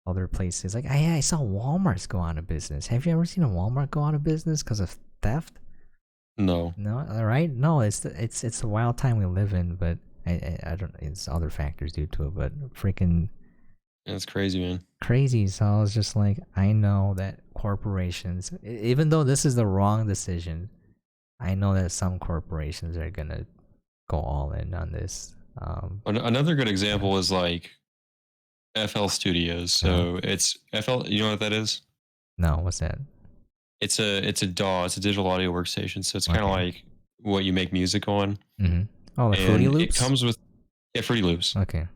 other places, like I saw Walmart's go out of business. Have you ever seen a Walmart go out of business because of theft? No. No, all right. No, it's the wild time we live in. But I don't. It's other factors due to it. But freaking It's crazy, man. crazy. So I was just like, I know that corporations, even though this is the wrong decision, I know that some corporations are gonna go all in on this. Another good Yeah. example is like FL Studios. No, So it's FL, you know what that is? no. What's that? It's a DAW, it's a digital audio workstation. So it's kind of Okay. like what you make music on. Mm-hmm. Oh, the Fruity And it Loops. comes with Fruity Loops. Okay.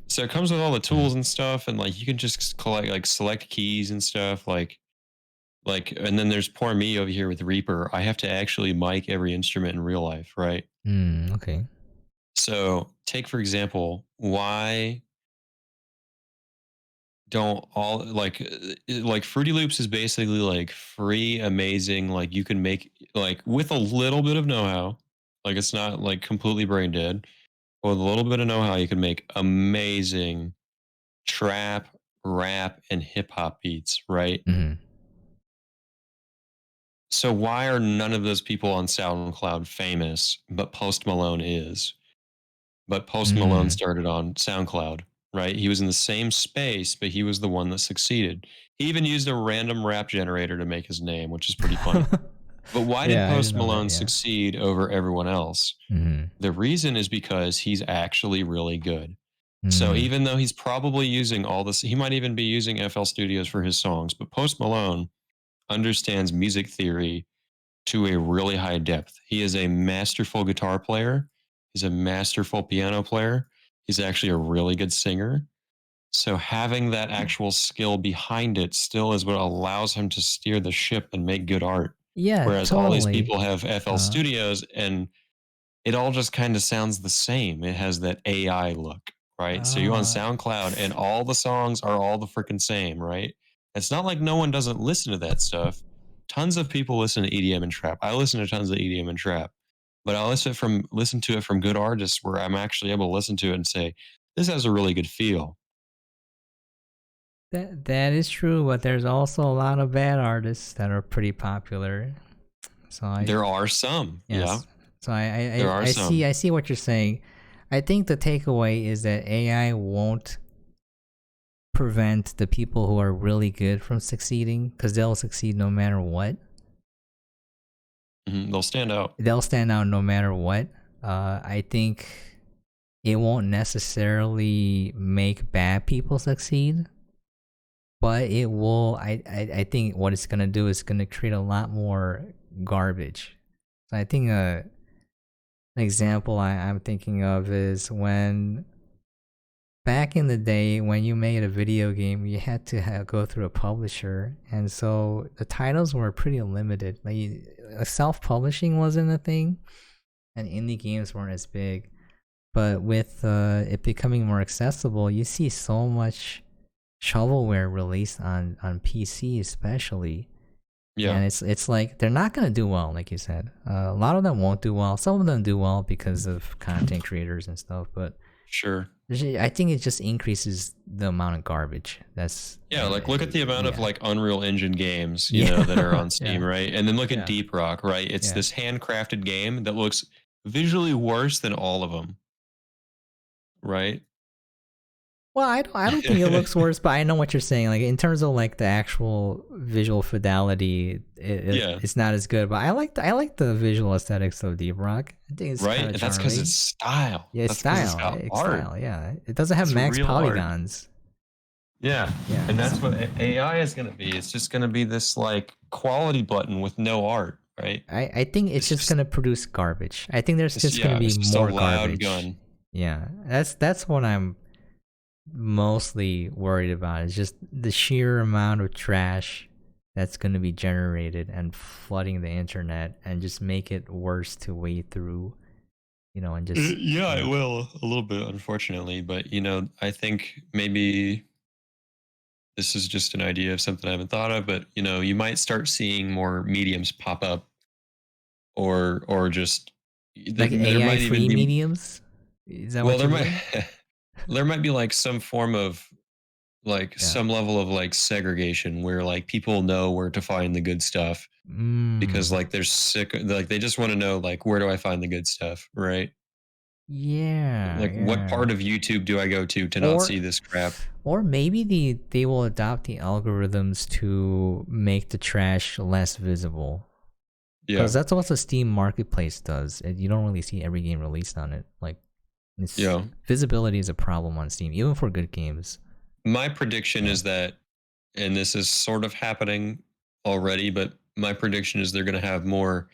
So it comes with all the Mm. tools and stuff, and like you can just collect like select keys and stuff, and then there's poor me over here with Reaper. I have to actually mic every instrument in real life, right? Okay. So take for example, why don't all like Fruity Loops is basically like free, amazing, like you can make like with a little bit of know-how, like it's not like completely brain dead. With a little bit of know-how, you can make amazing trap, rap, and hip hop beats, right? Mm-hmm. So why are none of those people on SoundCloud famous, but Post Malone is? But Post Malone Mm. started on SoundCloud, right? He was in the same space, but he was the one that succeeded. He even used a random rap generator to make his name, which is pretty funny. But why did Yeah, I didn't Post know that. Malone Yeah. succeed over everyone else? Mm-hmm. The reason is because he's actually really good. So Mm. even though he's probably using all this, he might even be using FL Studios for his songs, but Post Malone understands music theory to a really high depth. He is a masterful guitar player. He's a masterful piano player. He's actually a really good singer. So having that actual skill behind it still is what allows him to steer the ship and make good art. Yeah, Whereas all these totally. people have FL Uh, Studios and it all just kind of sounds the same. It has that AI look, right? So you on uh, SoundCloud and all the songs are all the freaking same, right? It's not like no one doesn't listen to that stuff. Tons of people listen to EDM and trap. I listen to tons of EDM and trap, but I listen to it from good artists where I'm actually able to listen to it and say, this has a really good feel. that is true, but there's also a lot of bad artists that are pretty popular. So There are some, yeah, yes. So I I, there I are I see some. I see what you're saying. I think the takeaway is that AI won't prevent the people who are really good from succeeding because they'll succeed no matter what. They'll stand out. They'll stand out no matter what. I think it won't necessarily make bad people succeed, but it will. I think what it's gonna do is gonna create a lot more garbage. So I think an example I'm thinking of is when back in the day when you made a video game, you had to go through a publisher, and so the titles were pretty limited. Like self-publishing wasn't a thing, and indie games weren't as big. But with it becoming more accessible, you see so much shovelware released on PC especially. Yeah, And it's like they're not gonna do well, like you said. A lot of them won't do well. Some of them do well because of content creators and stuff. But sure. I think it just increases the amount of garbage. That's Yeah, like look at the amount of yeah, like Unreal Engine games, yeah, that are on Steam, yeah, right? And then look at yeah, Deep Rock, right? It's yeah. this handcrafted game that looks visually worse than all of them, right? Well, I don't think it looks worse, but I know what you're saying. Like in terms of like the actual visual fidelity, Yeah, it's not as good. But I like the visual aesthetics of Deep Rock. I think it's right? kind of And that's because it's charming. style. Yeah, it's That's because it's style. got It's art. style. Yeah, it doesn't have It's max real art. polygons. Yeah. Yeah, And that's what AI is going to be. It's just going to be this like quality button with no art, right? I think it's just gonna produce garbage. I think there's just gonna Yeah, be it's just a more loud garbage. gun. Yeah, that's what I'm mostly worried about. Is just the sheer amount of trash that's gonna be generated and flooding the internet, and just make it worse to wade through. And just Yeah, it yeah. will a little bit, unfortunately. But, I think maybe this is just an idea of something I haven't thought of, but, you might start seeing more mediums pop up or just Like there AI might even free be, mediums. Is that well, what there you might, mean? there might be like some form of like Yeah. some level of like segregation where like people know where to find the good stuff because Mm. like they're sick, like they just want to know like where do I find the good stuff, right? Yeah. Like what Yeah. part of YouTube do I go to not Or see this crap? or maybe they will adopt the algorithms to make the trash less visible. Because Yeah, that's what the Steam Marketplace does. You don't really see every game released on it. Like, yeah. visibility is a problem on Steam, even for good games. My prediction Yeah. is that, and this is sort of happening already, but my prediction is they're going to have more.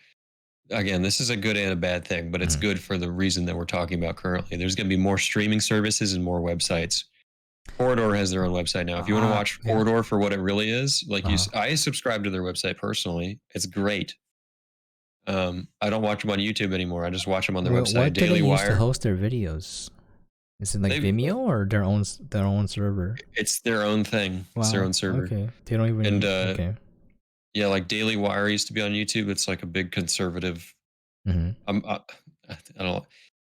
Again, this is a good and a bad thing, but it's Mhm. good for the reason that we're talking about currently. There's going to be more streaming services and more websites. Corridor has their own website now. If you want to watch Yeah. Corridor for what it really is, Uh-huh. I subscribe to their website personally. It's great. I don't watch them on YouTube anymore. I just watch them on their website. What do they Daily use to Wire. host their videos? Is it like They Vimeo or their own server? It's their own thing. It's their Wow. own server. Okay. They don't And even. Okay. yeah, like Daily Wire used to be on YouTube. It's like a big conservative. Hmm. I don't know.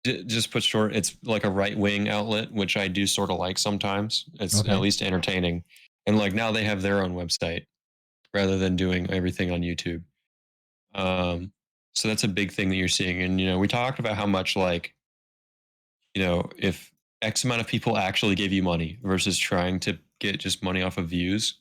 Just put short, it's like a right wing outlet, which I do sort of like sometimes. It's at Okay. least entertaining. And like now they have their own website rather than doing everything on YouTube. Um, so that's a big thing that you're seeing. And we talked about how much like if X amount of people actually gave you money versus trying to get just money off of views.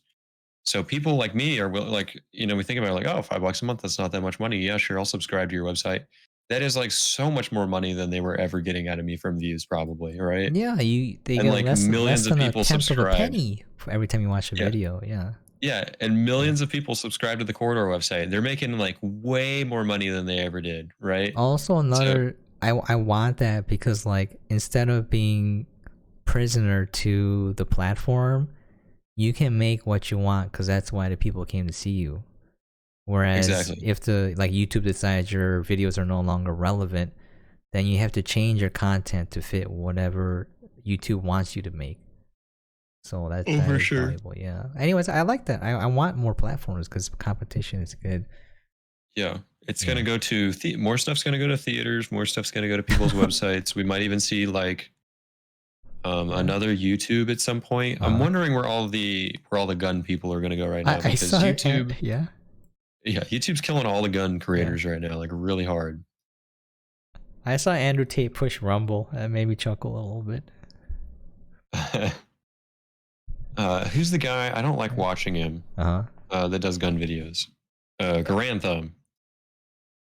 So people like me are like, we think about it like, oh, $5 a month, that's not that much money. Yeah, sure, I'll subscribe to your website. That is like so much more money than they were ever getting out of me from views, probably, right? Yeah, they And get like less millions of than a people tenth of a subscribe. penny for every time you watch a Yeah, video. Yeah. yeah, and Yeah. millions of people subscribe to the Corridor website. They're making like way more money than they ever did, right? Also, So another I want that because like instead of being prisoner to the platform, you can make what you want because that's why the people came to see you. Whereas exactly. if the like YouTube decides your videos are no longer relevant, then you have to change your content to fit whatever YouTube wants you to make. So Oh, that for is sure. valuable. Yeah. Anyways, I like that. I want more platforms because competition is good. Yeah, it's Yeah. gonna go to more stuff's gonna go to theaters. More stuff's gonna go to people's websites. We might even see like Yeah. another YouTube at some point. I'm Uh, wondering where all the gun people are gonna go right now I because saw it. Yeah. Yeah, YouTube's killing all the gun Yeah. creators right now, like really hard. I saw Andrew Tate push Rumble. That made me chuckle a little bit. Who's the guy? I don't like watching him. Uh huh. That does gun videos. Garan Thumb.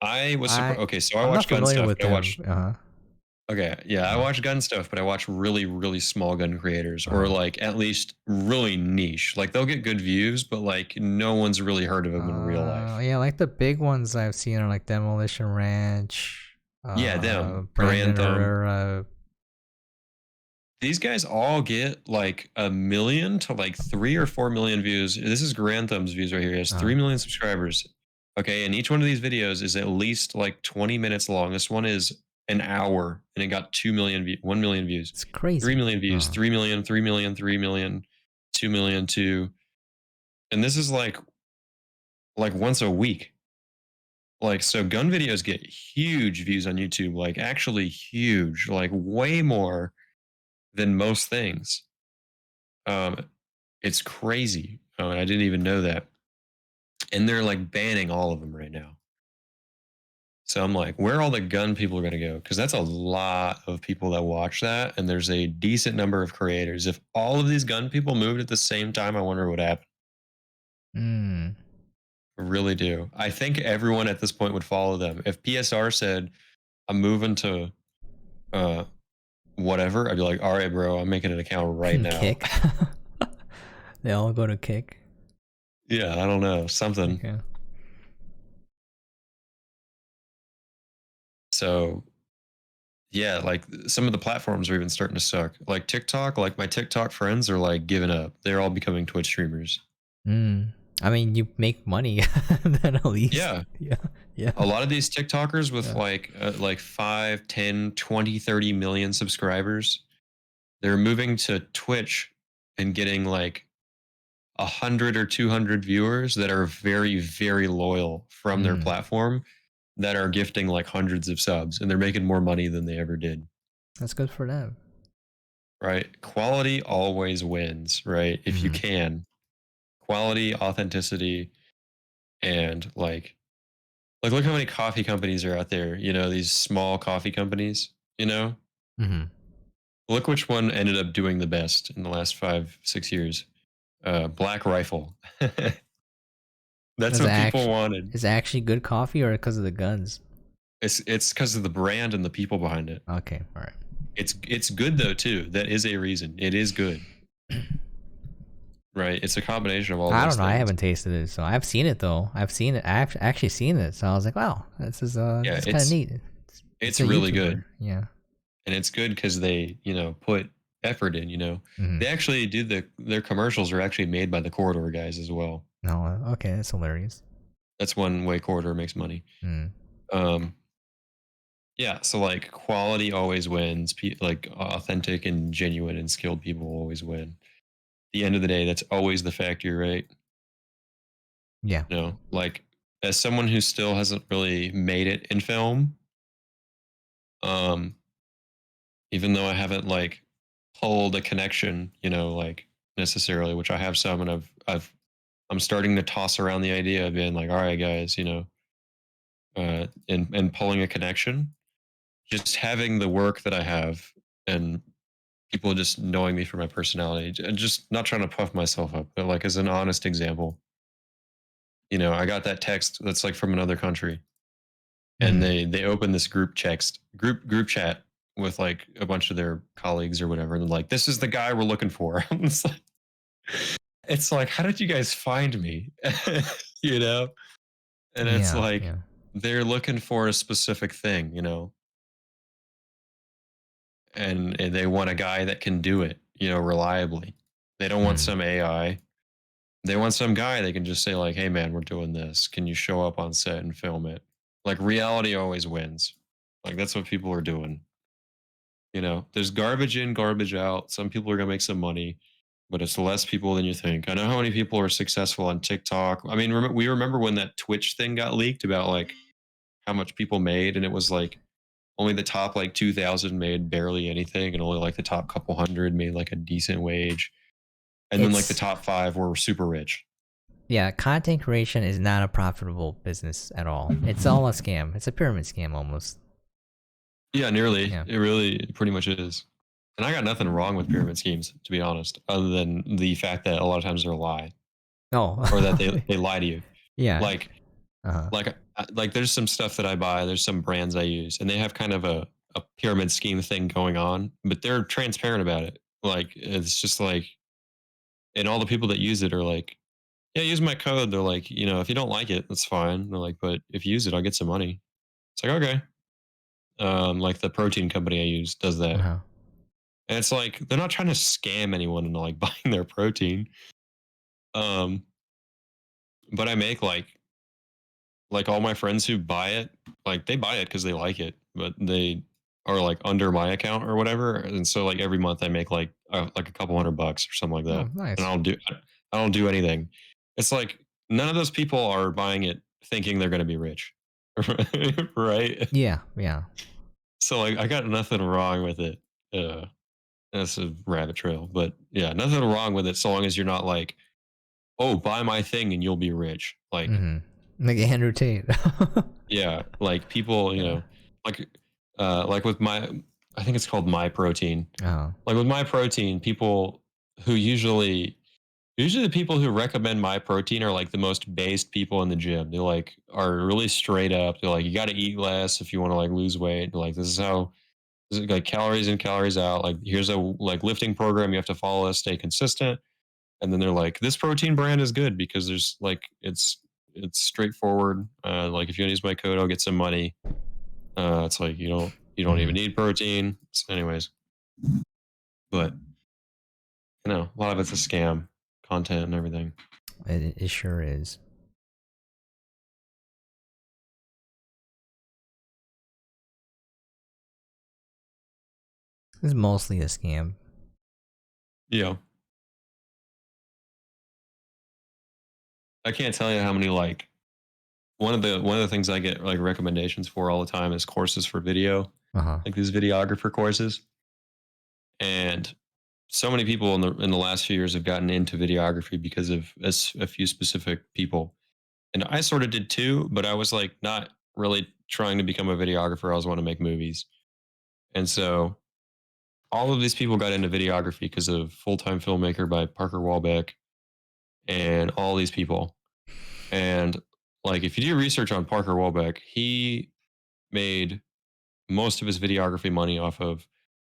I was surprised. Okay, so I I'm not watch gun familiar stuff, with but I them. watch. Uh huh. Okay, yeah, I Uh, watch gun stuff, but I watch really, really small gun creators, or uh, like at least really niche. Like they'll get good views, but like no one's really heard of them in real life. yeah, like the big ones I've seen are like Demolition Ranch, Yeah, them. Garan Brandon Thumb. Herrera. These guys all get like 1 million to like 3 or 4 million views. This is Granthum's views right here. He has Uh, 3 million subscribers. Okay, and each one of these videos is at least like 20 minutes long. This one is an hour, and it got 1 million views, It's 3 crazy. million views, 3 million, 3 million, 3 million, 2 million, 2, and this is like once a week. Like, so gun videos get huge views on YouTube, like actually huge, like way more than most things. Um, it's crazy. Oh, and I didn't even know that. And they're like banning all of them right now. So I'm like, where are all the gun people going to go? Because that's a lot of people that watch that, and there's a decent number of creators. If all of these gun people moved at the same time, I wonder what happened. Mm. I really do. I think everyone at this point would follow them. If PSR said, "I'm moving to uh, whatever," I'd be like, "All right, bro, I'm making an account right now." Kick. They all go to kick. Yeah, I don't know, something. Okay. So yeah, like some of the platforms are even starting to suck. Like TikTok, like my TikTok friends are like giving up. They're all becoming Twitch streamers. Mm. I mean, you make money then at least. Yeah. Yeah. Yeah. A lot of these TikTokers with Yeah. like 5, 10, 20, 30 million subscribers, they're moving to Twitch and getting like 100 or 200 viewers that are very, very loyal from their Mm. platform that are gifting like hundreds of subs, and they're making more money than they ever did. That's good for them. Right? Quality always wins, right? If you Mm. can. Quality, authenticity, and like look how many coffee companies are out there, you know, these small coffee companies, you know? Mm-hmm. Look which one ended up doing the best in the last 5, 6 years. Black Rifle. That's Is it what people actually wanted. is it actually good coffee or because of the guns? It's because of the brand and the people behind it. Okay, all right. It's good though too. That is a reason. It is good, right? It's a combination of all I those don't know. I things. haven't tasted it, so I've seen it though. I've seen it. I've actually seen it, so I was like, "Wow, this Yeah, is kind of neat." It's it's a really YouTuber, good. yeah. And it's good because they, you know, put effort in, you know. Mm-hmm. They actually do their commercials are actually made by the Corridor guys as well. No, okay, that's hilarious. That's one way Corridor makes money. Mm. Um, yeah, so like quality always wins. Like authentic and genuine and skilled people always win. At the end of the day, that's always the factor, right? Yeah. You know, like as someone who still hasn't really made it in film, um, even though I haven't like pulled a connection, you know, like necessarily, which I have some, and I'm starting to toss around the idea of being like, all right, guys, you know, and pulling a connection, just having the work that I have and people just knowing me for my personality, and just not trying to puff myself up, but like as an honest example, you know, I got that text that's like from another country, and Mm. they opened this group chat with like a bunch of their colleagues or whatever, and they're like, this is the guy we're looking for. It's like, how did you guys find me? You know? And it's Yeah, like yeah. they're looking for a specific thing, you know, and they want a guy that can do it, you know, reliably. They don't want Mm. some AI. They want some guy that can just say, like, hey, man, we're doing this. Can you show up on set and film it? Like, reality always wins. Like, that's what people are doing. You know, there's garbage in, garbage out. Some people are going to make some money, but it's less people than you think. I know how many people are successful on TikTok. I mean, we remember when that Twitch thing got leaked about like how much people made, and it was like only the top like 2,000 made barely anything, and only like the top couple hundred made like a decent wage. And then like the It's top 5 were super rich. yeah, content creation is not a profitable business at all. It's all a scam. It's a pyramid scam almost. Yeah, nearly. Yeah. It really pretty much is. And I got nothing wrong with pyramid schemes, to be honest, other than the fact that a lot of times they're a lie, or that Oh. they lie to you. Yeah. Like Uh-huh. like there's some stuff that I buy, there's some brands I use, and they have kind of a pyramid scheme thing going on, but they're transparent about it. Like it's just like, and all the people that use it are like, yeah, use my code. They're like, you know, if you don't like it, that's fine. They're like, but if you use it, I'll get some money. It's like, okay. Like the protein company I use does that. Uh-huh. And it's like they're not trying to scam anyone into like buying their protein. Um, but I make like all my friends who buy it, like they buy it because they like it, but are like under my account or whatever, and so like every month I make like a couple $100 or something like Oh, that, and nice. I don't do anything. It's like none of those people are buying it thinking they're going to be rich, right? Yeah, yeah. So like I got nothing wrong with it. Uh, that's a rabbit trail, but yeah, nothing wrong with it so long as you're not like, oh, buy my thing and you'll be rich. Mm-hmm. Like Andrew Tate. Yeah, like people, Yeah. like like with my, I think it's called My Protein. Oh. Like with My Protein, people who usually the people who recommend My Protein are like the most based people in the gym. They like are really straight up. They're like, you got to eat less if you want to like lose weight. They're like, this is like calories in, calories out. Like here's a like lifting program you have to follow, stay consistent. And then they're like, this protein brand is good because there's like it's straightforward. Like if you use my code, I'll get some money. It's like you don't even Mm-hmm. need protein. So anyways, but a lot of it's a scam, content and everything. It sure is. It's mostly a scam. Yeah, I can't tell you how many like one of the things I get like recommendations for all the time is courses for video, Uh huh. like these videographer courses. And so many people in the last few years have gotten into videography because of a few specific people. And I sort of did too, but I was like not really trying to become a videographer. I was wanting to make movies. And so all of these people got into videography because of Full Time Filmmaker by Parker Walbeck and all these people. And like if you do research on Parker Walbeck, he made most of his videography money off of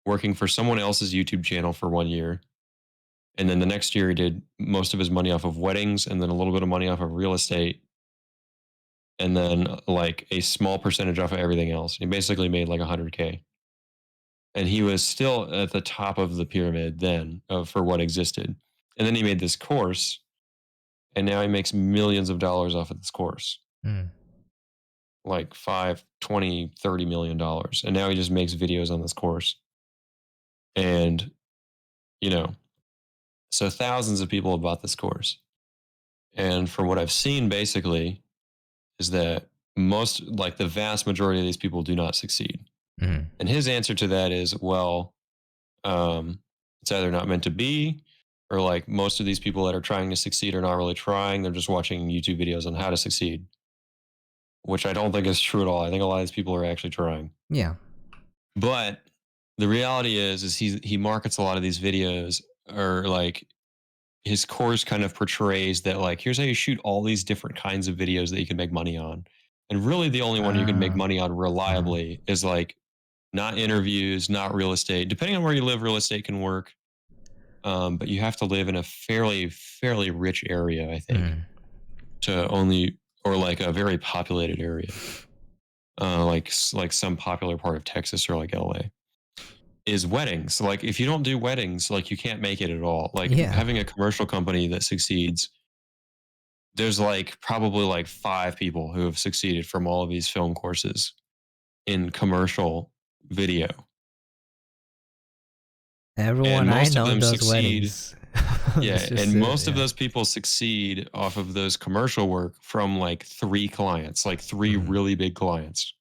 working for someone else's YouTube channel for 1 year. And then the next year he did most of his money off of weddings and then a little bit of money off of real estate and then like a small percentage off of everything else. He basically made like 100K. And he was still at the top of the pyramid then for what existed. And then he made this course and now he makes millions of dollars off of this course, Mm. like 5, 20, $30 million. And now he just makes videos on this course. And, you know, so thousands of people have bought this course. And from what I've seen, basically, is that most, like the vast majority of these people do not succeed. Mm. And his answer to that is, well, it's either not meant to be, or like most of these people that are trying to succeed are not really trying. They're just watching YouTube videos on how to succeed, which I don't think is true at all. I think a lot of these people are actually trying. Yeah. But the reality is he markets a lot of these videos, or like his course kind of portrays that like here's how you shoot all these different kinds of videos that you can make money on. And really the only one you can make Uh, money on uh, reliably is like not interviews, not real estate. Depending on where you live, real estate can work. But you have to live in a fairly rich area, I think, mm. to only, or like a very populated area, like some popular part of Texas or like LA. Is weddings. Like if you don't do weddings, like you can't make it at all. Like Yeah. having a commercial company that succeeds, there's like probably like 5 people who have succeeded from all of these film courses in commercial video. And Everyone I most of know them does succeed. weddings. Yeah. It's just And most of yeah. those people succeed off of those commercial work from like 3 clients, like 3 Mm. really big clients.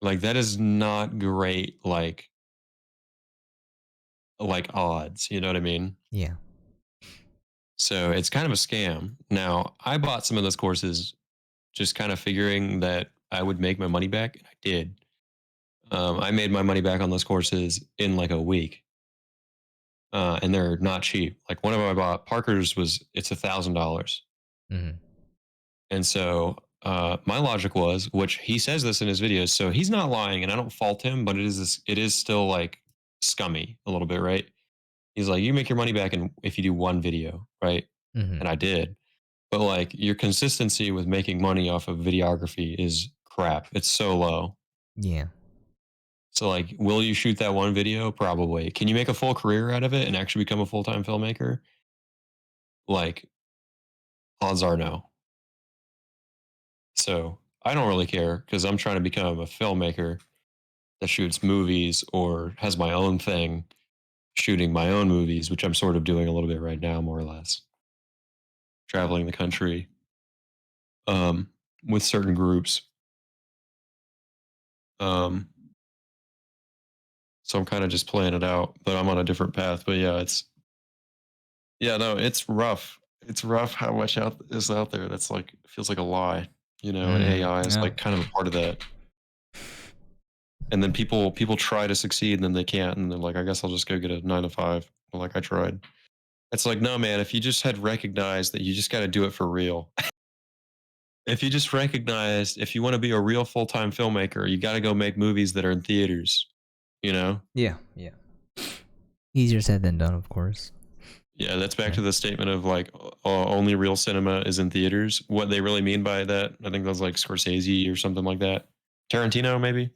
Like that is not great, like odds. You know what I mean? Yeah. So it's kind of a scam. Now, I bought some of those courses just kind of figuring that I would make my money back, and I did. I made my money back on those courses in like a week, and they're not cheap. Like one of them I bought, Parker's was it's $1,000, Mm. and so my logic was, which he says this in his videos, so he's not lying, and I don't fault him, but it is still like scummy a little bit, right? He's like, you make your money back in if you do one video, right? Mm. And I did. But like your consistency with making money off of videography is crap. It's so low. Yeah. So like, will you shoot that one video? Probably. Can you make a full career out of it and actually become a full-time filmmaker? Like, odds are no. So I don't really care because I'm trying to become a filmmaker that shoots movies or has my own thing shooting my own movies, which I'm sort of doing a little bit right now, more or less, traveling the country um, with certain groups. Um, so I'm kind of just playing it out, but I'm on a different path. But yeah, no, it's rough. It's rough how much out is out there. That's like feels like a lie, and AI is Yeah. like kind of a part of that. And then people try to succeed and then they can't, and they're like, I guess I'll just go get a 9 to 5. Like I tried. It's like, no, man. If you just had recognized that you just got to do it for real. If you just recognized if you want to be a real full time filmmaker, you got to go make movies that are in theaters. You know. Yeah. Yeah. Easier said than done, of course. Yeah, that's back Yeah. to the statement of like only real cinema is in theaters. What they really mean by that, I think that was like Scorsese or something like that. Tarantino, maybe.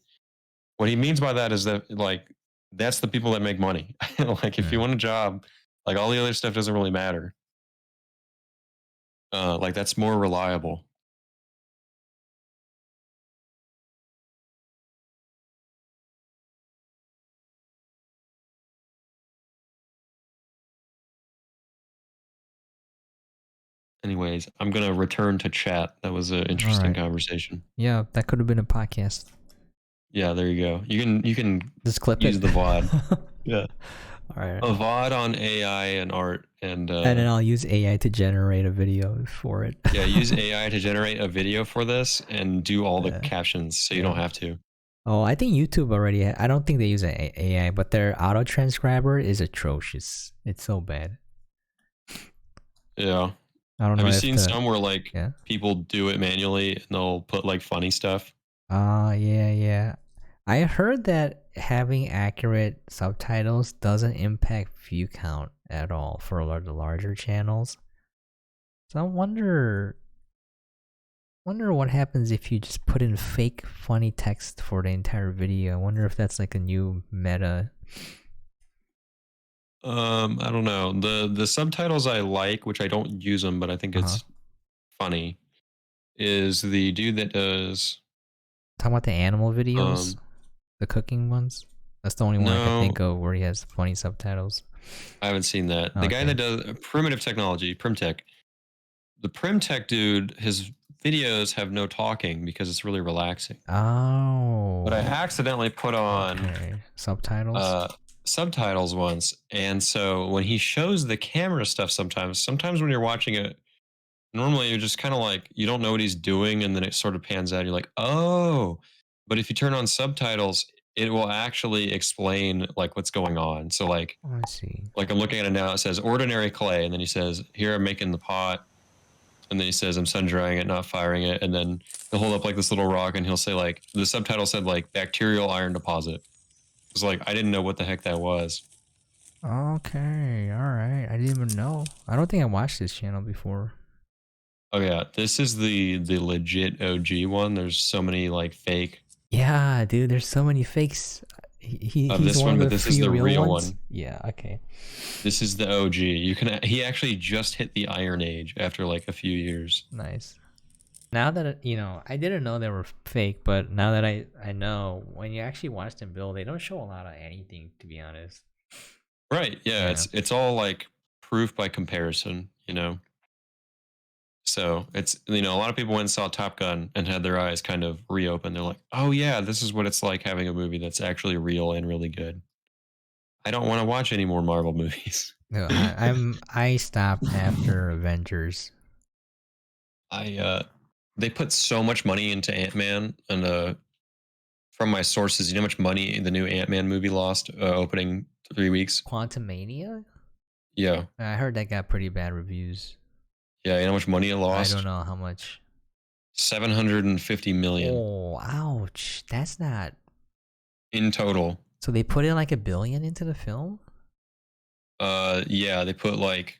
What he means by that is that like that's the people that make money. Like if you Mm. want a job, like all the other stuff doesn't really matter. Like that's more reliable. Anyways, I'm gonna return to chat. That was an All interesting right. conversation. Yeah, that could have been a podcast. Yeah, there you go. You can Just clip use it. the VOD. Yeah, All right. a VOD on AI and art, and And then I'll use AI to generate a video for it. yeah, use AI to generate a video for this and do all the Yeah. captions, so you don't have to. Oh, I think YouTube already. I don't think they use AI, but their auto transcriber is atrocious. It's so bad. Yeah. I don't know Have you if seen some where like yeah. people do it manually and they'll put like funny stuff? Yeah. I heard that having accurate subtitles doesn't impact view count at all for the larger channels. So I wonder what happens if you just put in fake funny text for the entire video. I wonder if that's like a new meta. I don't know. The subtitles I like, which I don't use them, but I think Uh-huh. it's funny, is the dude that does Talking about the animal videos, um the cooking ones. That's the only one I could no, think of where he has funny subtitles. I haven't seen that. The guy Okay. that does primitive technology, Primtech. The Primtech dude, his videos have no talking because it's really relaxing. Oh. But I accidentally put on Okay. Subtitles. subtitles once, and so when he shows the camera stuff, sometimes when you're watching it, normally you're just kind of like you don't know what he's doing, and then it sort of pans out. You're like, oh, but if you turn on subtitles, it will actually explain like what's going on. So I see. like I'm looking at it now, it says ordinary clay, and then he says, here I'm making the pot. And then he says, I'm sun drying it, not firing it. And then he'll hold up like this little rock and he'll say like, the subtitle said like bacterial iron deposit. It's like, I didn't know what the heck that was. Okay. All right. I didn't even know. I don't think I watched this channel before. Oh yeah, this is the legit OG one. There's so many like fake Yeah, dude. There's so many fakes. of He's this one one, of but the this is few the real real ones. one. Yeah. Okay. This is the OG. He actually just hit the Iron Age after like a few years. Nice. Now that I didn't know they were fake, but now that I know, when you actually watch them build, they don't show a lot of anything, to be honest. Right. Yeah. Yeah. It's all like proof by comparison. So it's, a lot of people went and saw Top Gun and had their eyes kind of reopened. They're like, oh yeah, this is what it's like having a movie that's actually real and really good. I don't want to watch any more Marvel movies. No, I stopped after Avengers. They put so much money into Ant-Man, and from my sources, you know how much money the new Ant-Man movie lost opening 3 weeks? Quantumania? Yeah. I heard that got pretty bad reviews. Yeah, you know how much money it I lost? don't know how much. 750 million Oh, ouch. That's not. in total. So they put in like $1 billion into the film? Yeah, they put like,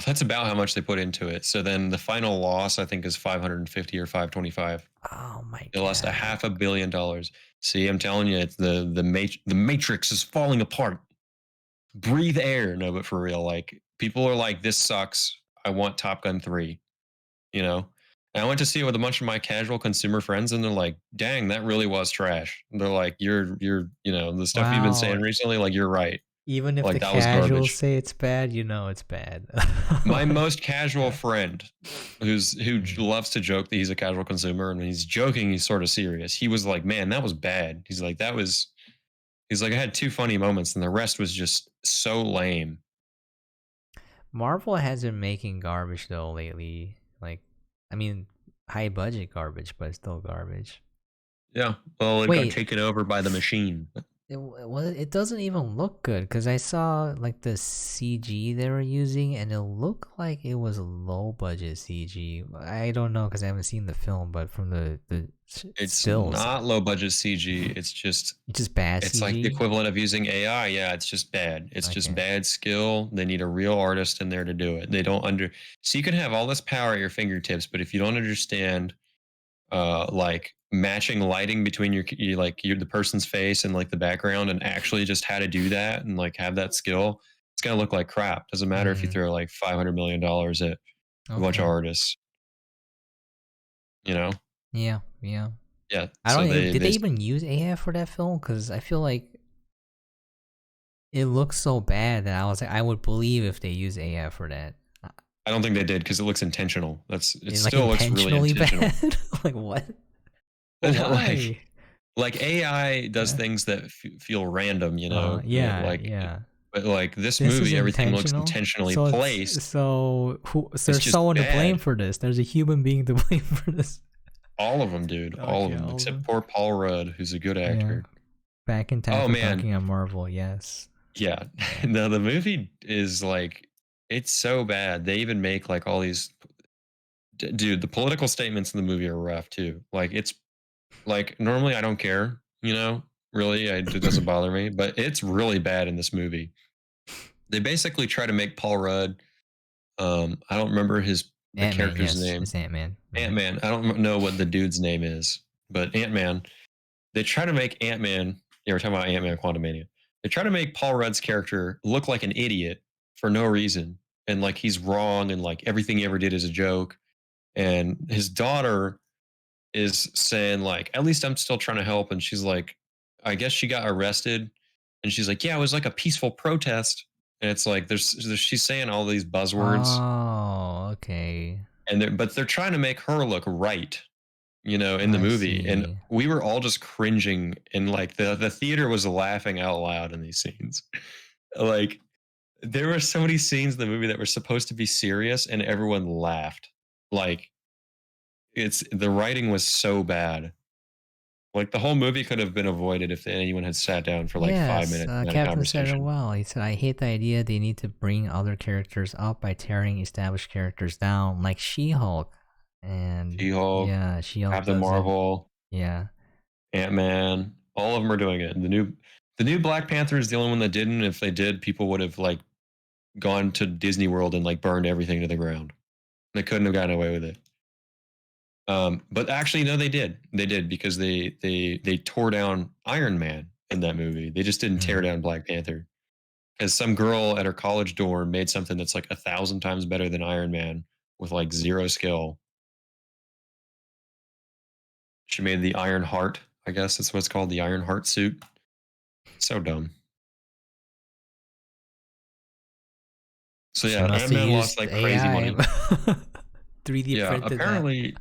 that's about how much they put into it. So then the final loss, I think, is 550 or 525. Oh my They god. lost $500 million. See, I'm telling you, it's the Matrix is falling apart. Breathe air. No, but for real, like people are like, this sucks. I want Top Gun 3. You know, And I went to see it with a bunch of my casual consumer friends, and they're like, "Dang, that really was trash." And they're like, "You're, the stuff you've been saying Wow. recently, like you're right. Even if the Like that was casuals garbage." say it's bad, you know it's bad. My most casual friend, who Mm. loves to joke that he's a casual consumer, and when he's joking, he's sort of serious. He was like, "Man, that was bad." He's like, "That was." He's like, "I had two funny moments, and the rest was just so lame." Marvel has been making garbage though lately. Like, I mean, high budget garbage, but still garbage. Yeah, well, it got Wait, taken over by the machine. it doesn't even look good because I saw like the CG they were using and it looked like it was low budget CG. I don't know because I haven't seen the film, but from the It's stills, not low budget CG. it's just bad It's like the CG. equivalent of using AI. Yeah, it's just bad. It's just Okay. bad skill. They need a real artist in there to do it. They don't under So you can have all this power at your fingertips, but if you don't understand like matching lighting between the person's face and like the background, and actually just how to do that and like have that skill, it's gonna look like crap. Doesn't matter if you Mm, throw like $500 million at a bunch of okay. artists, you know? Yeah, yeah. Yeah. I So don't. they Did they they even use AI for that film? Because I feel like it looks so bad that I was like, I would believe if they use AI for that. I don't think they did because it looks intentional. It Like still looks really intentionally intentional. bad. Like what? But like why? like AI does Uh, things that feel random, yeah, like, yeah. but like this This is movie, everything looks intentional. intentionally So it's placed. so It's there's just someone to blame bad. for this. There's a human being to blame for this. All of them, dude. All of Okay, them, all of except them. poor Paul Rudd, who's a good Yeah. actor. Back in time Oh for man, dunking on Marvel. Yes. yeah. Yeah. No, the movie is like, it's so bad. They even make like all these, dude. The political statements in the movie are rough too. Like it's like normally I don't care, really, it doesn't bother me, but it's really bad in this movie. They basically try to make Paul Rudd. I don't remember the Ant Man. character's Yes, name. it's Ant Man. Ant Man. I don't know what the dude's name is, but Ant Man. They try to make Ant Man. Yeah, we're talking about Ant Man Quantumania. They try to make Paul Rudd's character look like an idiot for no reason, and like he's wrong, and like everything he ever did is a joke. And his daughter is saying like, "At least I'm still trying to help," and she's like, "I guess she got arrested," and she's like, "Yeah, it was like a peaceful protest." And it's like she's saying all these buzzwords, Oh, okay. and they're trying to make her look right, in the I movie. And see. we were all just cringing, and like the theater was laughing out loud in these scenes. Like there were so many scenes in the movie that were supposed to be serious, and everyone laughed. Like the writing was so bad. Like the whole movie could have been avoided if anyone had sat down for like five Yes, minutes and had a Captain said it conversation. well. He said, I hate the idea they need to bring other characters up by tearing established characters down, like She Hulk. And She-Hulk, yeah, She Hulk Captain does it. Marvel, Yeah. Ant-Man, all of them are doing it. And the new Black Panther is the only one that didn't. If they did, people would have like gone to Disney World and like burned everything to the ground. They couldn't have gotten away with it. But actually, no, they did. They did because they tore down Iron Man in that movie. They just didn't tear Mm. down Black Panther because some girl at her college dorm made something that's like 1,000 times better than Iron Man with like zero skill. She made the Iron Heart. I guess that's what it's called, the Iron Heart suit. So dumb. So She yeah, must Iron have Man lost used like crazy AI. money. 3D Yeah, printed that. apparently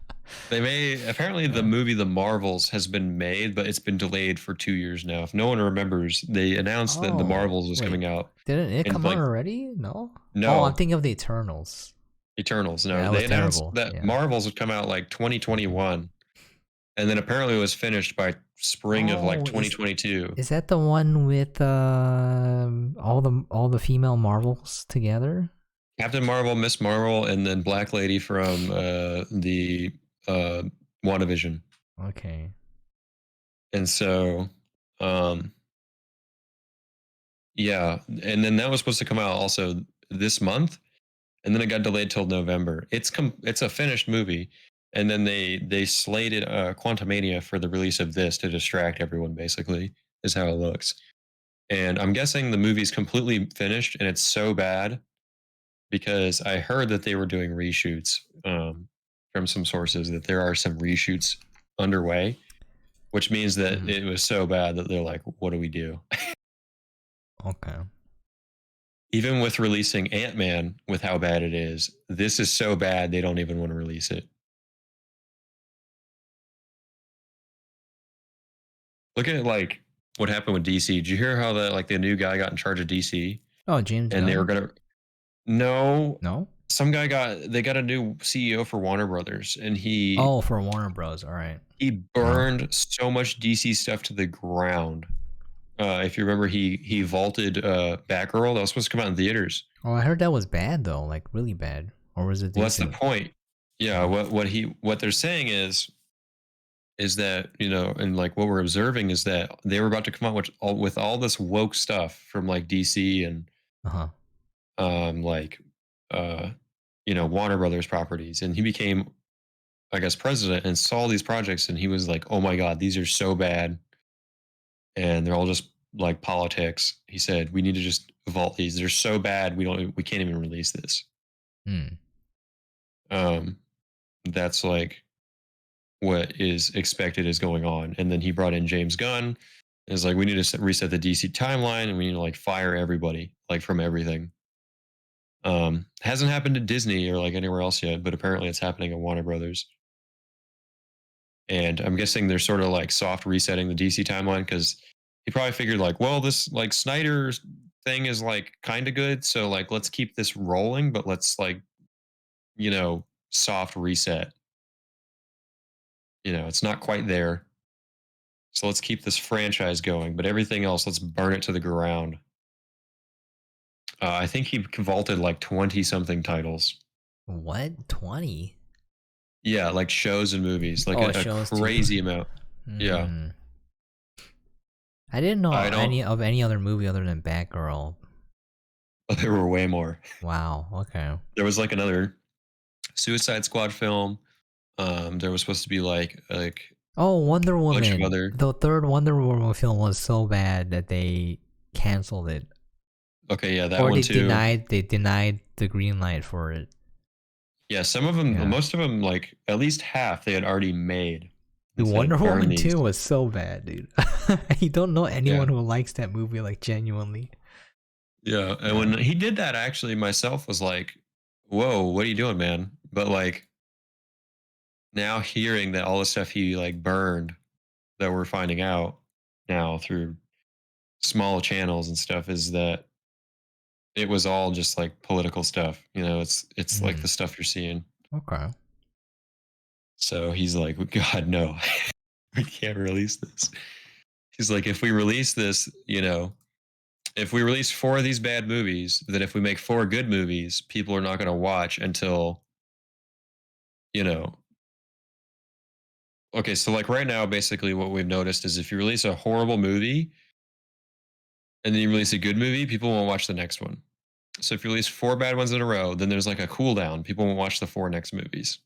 the Uh, movie The Marvels has been made, but it's been delayed for 2 years now. If no one remembers, they announced that The oh, Marvels was wait. coming out Didn't it in come out like, already? No? Oh, I'm no, thinking of the Eternals. Eternals. Yeah, No, that was they announced terrible. that Yeah. Marvels would come out like Okay. 2021, and then apparently it was finished by spring of like Oh, 2022. is that the one with all the female Marvels together? Captain Marvel, Miss Marvel, and then Black Lady from the uh, WandaVision. Okay. And so, um, yeah, and then that was supposed to come out also this month, and then it got delayed till November. It's a finished movie, and then they slated Quantumania for the release of this to distract everyone. Basically, is how it looks. And I'm guessing the movie's completely finished, and it's so bad because I heard that they were doing reshoots. from some sources that there are some reshoots underway, which means that Mhm. it was so bad that they're like, what do we do? Okay. Even with releasing Ant-Man with how bad it is, this is so bad they don't even want to release it. Look at like what happened with DC. Did you hear how the new guy got in charge of DC Oh, James and they were Gunn? gonna no No? some guy got a new CEO for Warner Brothers and he Oh, for Warner Bros. All right. he Uh-huh. burned so much DC stuff to the ground. If you remember, he vaulted Batgirl that was supposed to come out in theaters. Oh, I heard that was bad though, like really bad. Or was it Well, that's the decent? point. Yeah, Mhm. what they're saying is that and like what we're observing is that they were about to come out with all this woke stuff from like DC and Uh-huh. like uh Warner Brothers properties, and he became, I guess, president and saw these projects, and he was like, "Oh my God, these are so bad, and they're all just like politics." He said, "We need to just vault these. They're so bad, we can't even release this." Hmm. Um, that's like what is expected is going on. And then he brought in James Gunn. It's like we need to reset the DC timeline, and we need to like fire everybody like from everything. Hasn't happened to Disney or like anywhere else yet, but apparently it's happening at Warner Brothers. And I'm guessing they're sort of like soft resetting the DC timeline because he probably figured like, well, this like Snyder's thing is like kind of good, so like let's keep this rolling, but let's like soft reset. It's not quite there, so let's keep this franchise going, but everything else, let's burn it to the ground. I think he vaulted like 20 something titles. What? 20? Yeah, like shows and movies, like Oh, it a shows too. crazy amount. Yeah, Hmm. I didn't know I don't. any other movie other than Batgirl. There were way more. Wow. Okay. There was like another Suicide Squad film. There was supposed to be like Oh, Wonder a bunch of Woman. other. The third Wonder Woman film was so bad that they canceled it. Okay, yeah, that Or one too. they denied the green light for it. Yeah, some of them, Yeah. most of them, like at least half, they had already made The and Wonder said, "Burn Woman these." 2 was so bad, dude. I don't know Yeah, anyone who likes that movie like genuinely. yeah. And Yeah. when he did that, actually, myself was like, "Whoa, what are you doing, man?" But like now, hearing that all the stuff he like burned that we're finding out now through small channels and stuff is that it was all just like political stuff. It's like the Mm. stuff you're seeing. Okay. So he's like, God, no, we can't release this. He's like, if we release this, if we release four of these bad movies, then if we make four good movies, people are not going to watch until, you know, okay. So like right now, basically what we've noticed is if you release a horrible movie and then you release a good movie, people won't watch the next one. So if you release four bad ones in a row, then there's like a cool down. People won't watch the four next movies.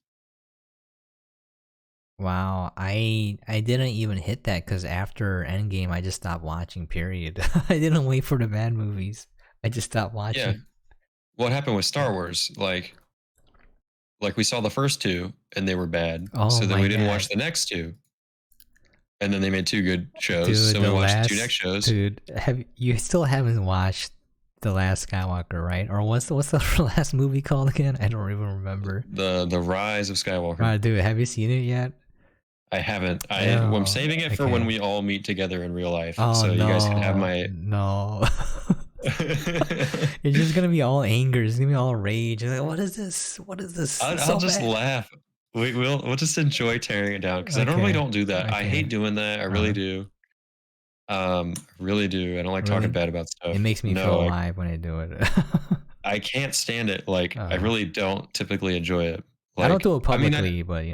Wow, I didn't even hit that because after Endgame, I just stopped watching. Period. I didn't wait for the bad movies. I just stopped Yeah. watching. What happened with Star Wars? Like we saw the first two and they were bad. Oh So then my we didn't watch god, the next two. And then they made two good shows. dude, So we watched the two next shows. have you still haven't watched the Last Skywalker, right? Or what's the last movie called again? I don't even remember. The Rise of Skywalker. Dude, have you seen it yet? I haven't. I'm Oh, saving it for when okay. we all meet together in real life. Oh So you guys can have no, my no. It's just gonna be all anger. It's gonna be all rage. It's like, what is this? What is this? It's I'll so just bad. laugh. We'll just enjoy tearing it down because I normally Okay. don't do that. I Okay. hate doing that. I really Uh, do. Really do. I don't like talking really? bad about It stuff. makes me feel No, alive when I do it. I can't stand it. Like I uh, really don't typically enjoy it. I don't Like do it I mean, publicly, but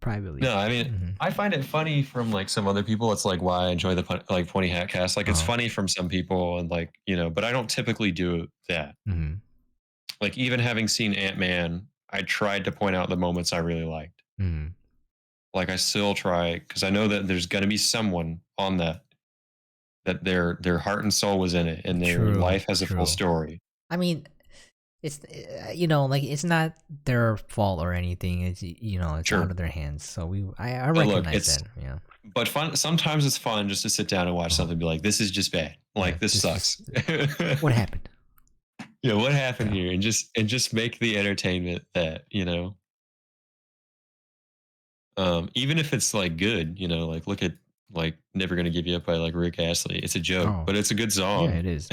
privately. no, I mean, Hmm. I find it funny from like some other people. It's like why I enjoy the like Pointy Hat Cast. Like it's Uh, funny from some people, and like but I don't typically do that. hmm. Like even having seen Ant Man, I tried to point out the moments I really liked. Hmm. Like I still try because I know that there's going to be someone on that their heart and soul was in it, and their True. life has a full True. story. I mean, it's you know, like it's not their fault or anything. It's it's out Sure. of their hands. So I But look, recognize that. Yeah. but fun. Sometimes it's fun just to sit down and watch Uh-huh. something and be like, this is just bad. Yeah. Like, this This is sucks. what happened. Yeah, what happened Yeah. here? And just make the entertainment that, even if it's like good, like look at like Never Gonna Give You Up by like Rick Astley. It's a joke, Oh, but it's a good yeah, song. it is.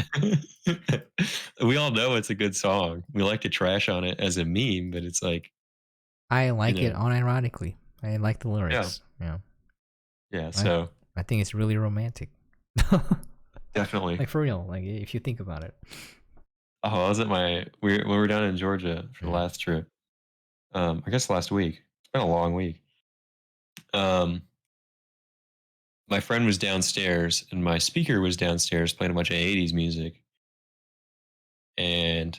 We all know it's a good song. We like to trash on it as a meme, but it's like, I you like it know, unironically. I like the yeah, lyrics. Yeah. yeah. I So I think it's really romantic. definitely. Like for real, like if you think about it. Oh, I was at when we were down in Georgia for the Mm. last trip. I guess last week. It's been a long week. Um, my friend was downstairs and my speaker was downstairs playing a bunch of 80s music. And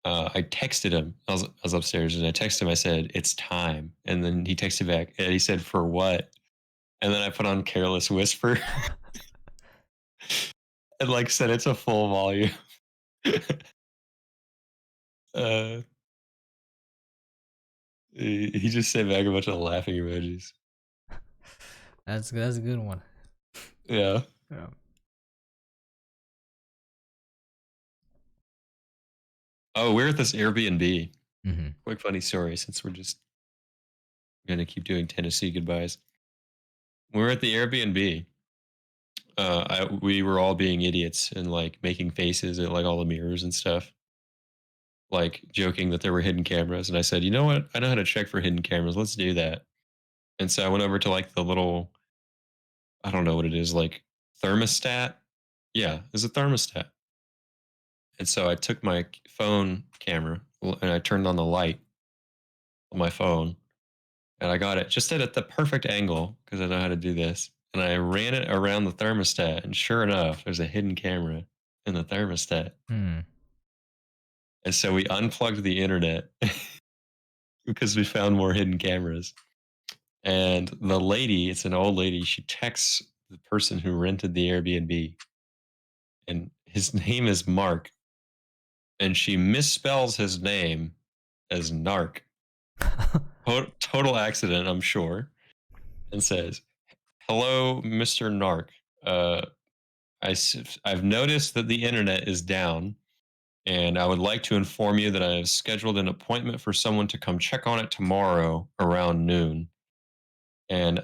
I texted him. I was upstairs and I texted him. I said, "It's time." And then he texted back and he said, "For what?" And then I put on Careless Whisper and like set it to full volume. uh, he just sent back a bunch of laughing emojis. That's a good one. Yeah. Yeah. Oh, we're at this Airbnb. Mm-hmm. Quick funny story since we're just gonna keep doing Tennessee goodbyes. We're at the Airbnb. We were all being idiots and like making faces at like all the mirrors and stuff, like joking that there were hidden cameras. And I said, you know what? I know how to check for hidden cameras. Let's do that. And so I went over to like the little, I don't know what it is, like thermostat. Yeah, it's a thermostat. And so I took my phone camera and I turned on the light on my phone and I got it just at the perfect angle because I know how to do this. And I ran it around the thermostat. And sure enough, there's a hidden camera in the thermostat. Hmm. And so we unplugged the internet because we found more hidden cameras. And the lady, it's an old lady, she texts the person who rented the Airbnb, and his name is Mark, and she misspells his name as Narc. Total accident, I'm sure, and says, "Hello, Mr. Narc. Uh, I've noticed that the internet is down, and I would like to inform you that I have scheduled an appointment for someone to come check on it tomorrow around noon." And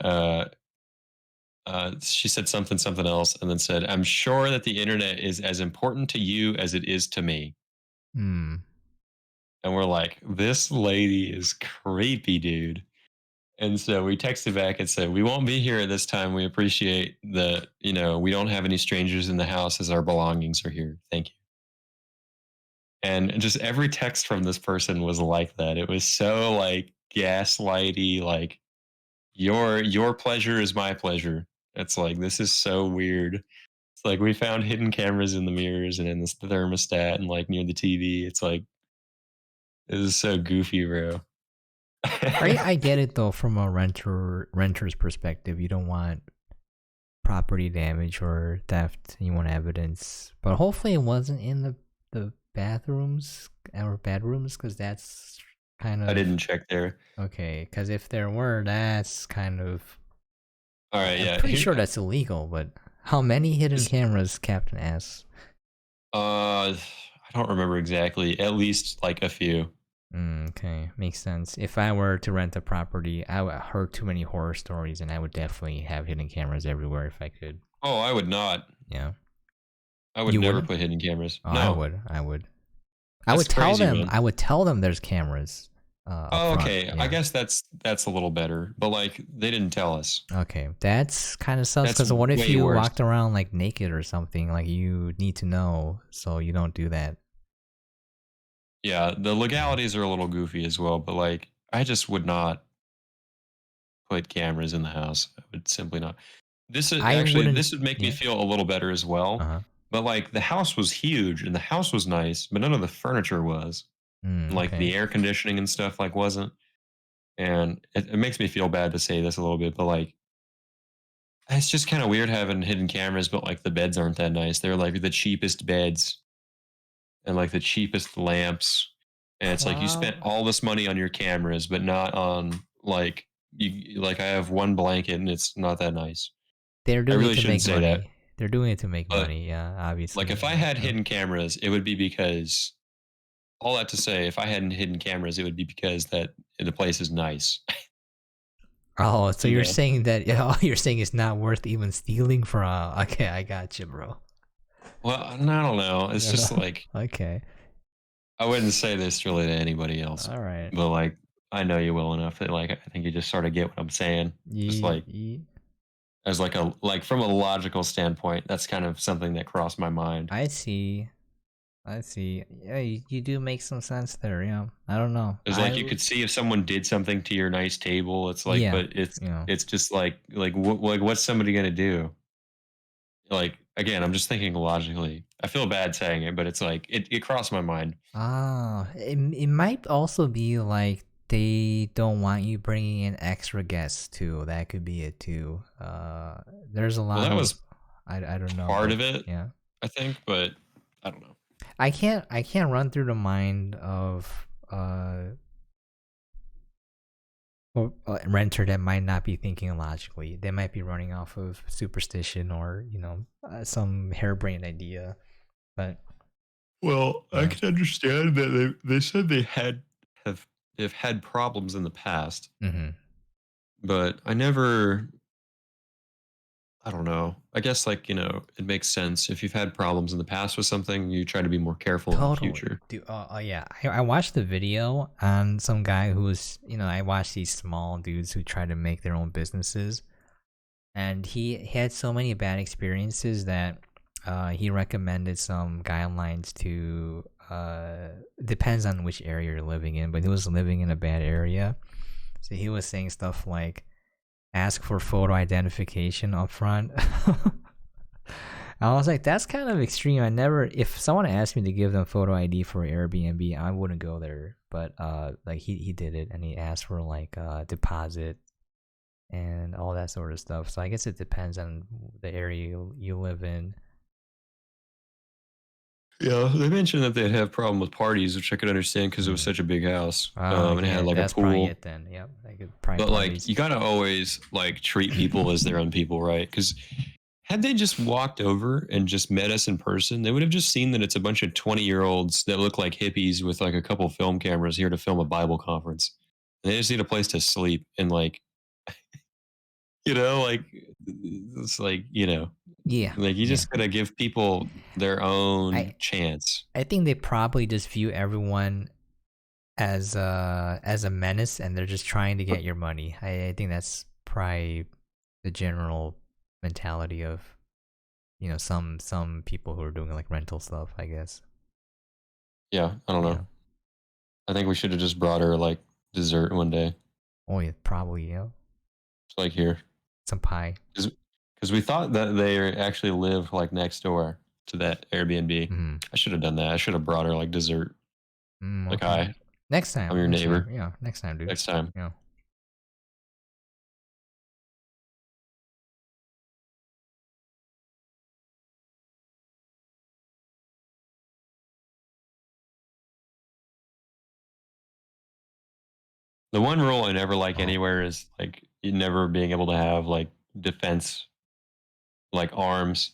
she said something else, and then said, "I'm sure that the internet is as important to you as it is to me." Hmm. And we're like, "This lady is creepy, dude." And so we texted back and said, "We won't be here at this time. We appreciate that, we don't have any strangers in the house as our belongings are here. Thank you." And just every text from this person was like that. It was so like gaslighty, like your pleasure is my pleasure. It's like this is so weird. It's like we found hidden cameras in the mirrors and in the thermostat and like near the TV. It's like this is so goofy, bro. I get it though from a renter's perspective. You don't want property damage or theft. You want evidence, but hopefully it wasn't in the bathrooms or bedrooms because that's kind I of didn't check there. okay. Because if there were, that's kind of All right, I'm yeah. pretty sure that's illegal. But how many hidden Is- cameras, Captain asks? I don't remember exactly. At least like a few. Okay, makes sense. If I were to rent a property, I would heard too many horror stories, and I would definitely have hidden cameras everywhere if I could. Oh, I would not. Yeah, I would you never wouldn't? put hidden cameras. Oh, I No, would. I would. I that's would tell crazy, them. man. I would tell them there's cameras up Oh, front. okay. I Yeah. guess that's a little better. But like they didn't tell us. Okay, that's kind of sus. That's Because what if way you worse. walked around like naked or something? Like you need to know, so you don't do that. Yeah, the Yeah. legalities are a little goofy as well, but like I just would not put cameras in the house. I would simply not. I wouldn't. This would make me Yeah. feel a little better as Uh well. huh. But like the house was huge and the house was nice, but none of the furniture was. Like Okay. the air conditioning and stuff like wasn't. And it makes me feel bad to say this a little bit, but like it's just kind of weird having hidden cameras, but like the beds aren't that nice. They're like the cheapest beds. and like the cheapest lamps. And it's like you spent Prob all this money on your cameras, but not on like like I have one blanket and it's not that nice. they're I doing it really to shouldn't make say that, money. They're doing it to make but money, yeah, like obviously, if I had yeah. hidden cameras, it would be because all that to say, if I hadn't hidden cameras, it would be because that the place is nice. Oh, so You you're know? saying that oh, you're saying it's not worth even stealing from okay, I got you, bro. Well, I don't know. It's No, no. just like Okay. I wouldn't say this really to anybody else, Alright. but like I know you well enough that like I think you just sort of get what I'm saying. Just Ye like ye as like from a logical standpoint, that's kind of something that crossed my mind. I see. I see. Yeah, you do make some sense there, yeah. I don't know. It's like you could see if someone did something to your nice table. It's like, Yeah, but it's yeah. it's just like what like what's somebody gonna do? Like again, I'm just thinking logically. I feel bad saying it, but it's like it crossed my mind. Ah, it might also be like they don't want you bringing in extra guests too. That could be it too. There's a Well, lot that of was I don't know, part but of it, yeah. I think, but I don't know. I can't run through the mind of renter that might not be thinking logically. They might be running off of superstition or some harebrained idea. But Well, I yeah. can understand that they said have they've had problems in the past, Mm-hmm. but I don't know. I guess like, it makes sense. If you've had problems in the past with something, you try to be more careful in the Totally. future. Dude, oh yeah. I watched the video on some guy who was, I watched these small dudes who try to make their own businesses. And he had so many bad experiences that he recommended some guidelines to, depends on which area you're living in, but he was living in a bad area. So he was saying stuff like, ask for photo identification up front. I was like, that's kind of extreme. If someone asked me to give them photo ID for Airbnb, I wouldn't go there. But like he did it, and he asked for like deposit and all that sort of stuff. So I guess it depends on the area you live in. Yeah, they mentioned that they'd have problem with parties, which I could understand because it was Mm. such a big house, and it had Yeah, like a that's probably pool. it then. Yep, like probably But like, parties. you gotta always like treat people as their own people, right? Because had they just walked over and just met us in person, they would have just seen that it's a bunch of 20-year-olds that look like hippies with like a couple film cameras here to film a Bible conference. And they just need a place to sleep and like, like it's like, Yeah, like you yeah. just gotta give people their own I chance. I think they probably just view everyone as a menace, and they're just trying to get your money. I think that's probably the general mentality of some people who are doing like rental stuff, I guess. Yeah, I don't know. Yeah. I think we should have just brought her like dessert one day. Oh yeah, probably, It's like here. some pie. Because we thought that they actually live like next door to that Airbnb. Mm. I should have done that. I should have brought her like dessert. Like, Okay. hi, Next I'm time, your next time. neighbor. Yeah, next time, dude. Next time. Yeah. The one rule I never like Oh. anywhere is like you never being able to have like defense, like arms,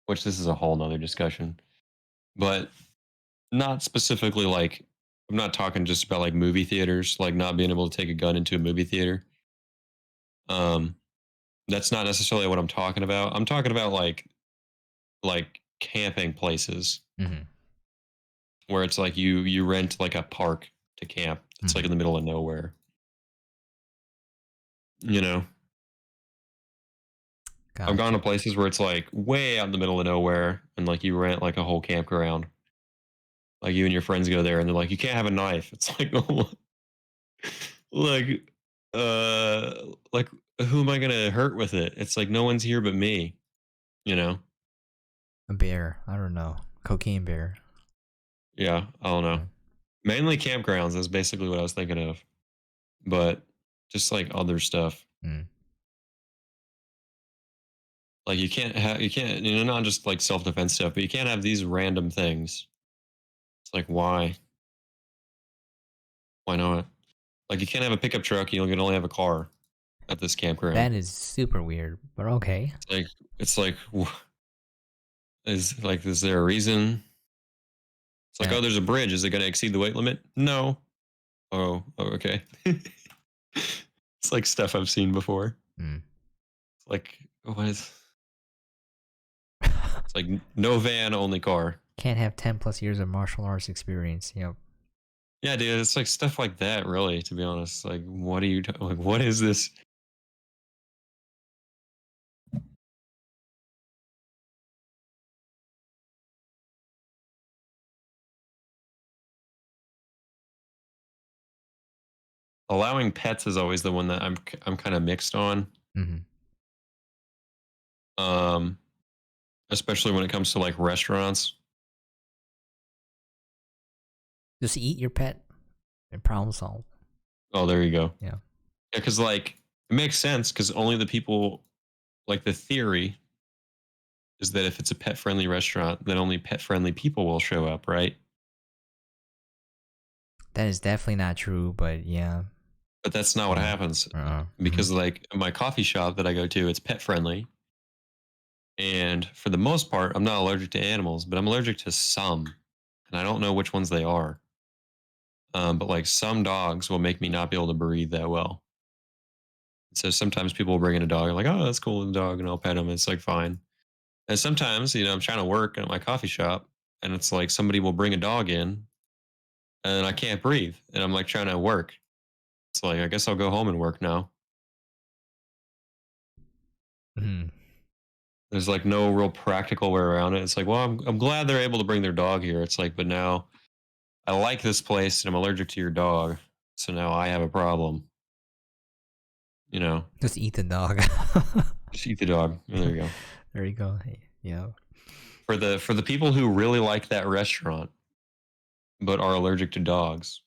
which this is a whole nother discussion. But not specifically like, I'm not talking just about like movie theaters, like not being able to take a gun into a movie theater. Um, that's not necessarily what I'm talking about. I'm talking about like camping places Mhm. where it's like you rent like a park to camp. It's like Mhm. in the middle of nowhere. You know, I've gone to Gotcha. places where it's like way out in the middle of nowhere, and like you rent like a whole campground. Like you and your friends go there, and they're like, you can't have a knife. It's like, like, like who am I gonna hurt with it? It's like no one's here but me. You know? A bear. I don't know. Cocaine bear. Yeah, I don't know. Mm. Mainly campgrounds is basically what I was thinking of, but just like other stuff. Mm. Like you can't, not just like self defense stuff, but you can't have these random things. It's like, why? Why not? Like, you can't have a pickup truck. You can only have a car at this campground. That is super weird, but okay. It's like, is there a reason? It's like, Yeah. oh, there's a bridge. Is it going to exceed the weight limit? No. Oh, okay. It's like stuff I've seen before. Mm. It's like, what is? It's like no van, only car. Can't have 10 plus years of martial arts experience. Yep. Yeah, dude, it's like stuff like that. Really, to be honest, like, what are you? Like, what is this? Allowing pets is always the one that I'm kind of mixed on. Mm-hmm. Especially when it comes to like restaurants. Just eat your pet and problem solve. Oh, there you go. Yeah. Yeah, because like it makes sense because only the people, like the theory is that if it's a pet friendly restaurant, then only pet friendly people will show up, right? That is definitely not true, but yeah. But that's not what happens because like my coffee shop that I go to, it's pet friendly. And for the most part, I'm not allergic to animals, but I'm allergic to some, and I don't know which ones they are. But like some dogs will make me not be able to breathe that well. So sometimes people will bring in a dog, and like, oh, that's cool, the dog, and I'll pet him. It's like fine. And sometimes, I'm trying to work at my coffee shop, and it's like somebody will bring a dog in, and I can't breathe, and I'm like trying to work. It's like I guess I'll go home and work now. Mm-hmm. There's like no real practical way around it. It's like, well, I'm glad they're able to bring their dog here. It's like, but now I like this place, and I'm allergic to your dog, so now I have a problem. Just eat the dog. Just eat the dog. There you go. There you go. Hey, yeah. For the people who really like that restaurant but are allergic to dogs,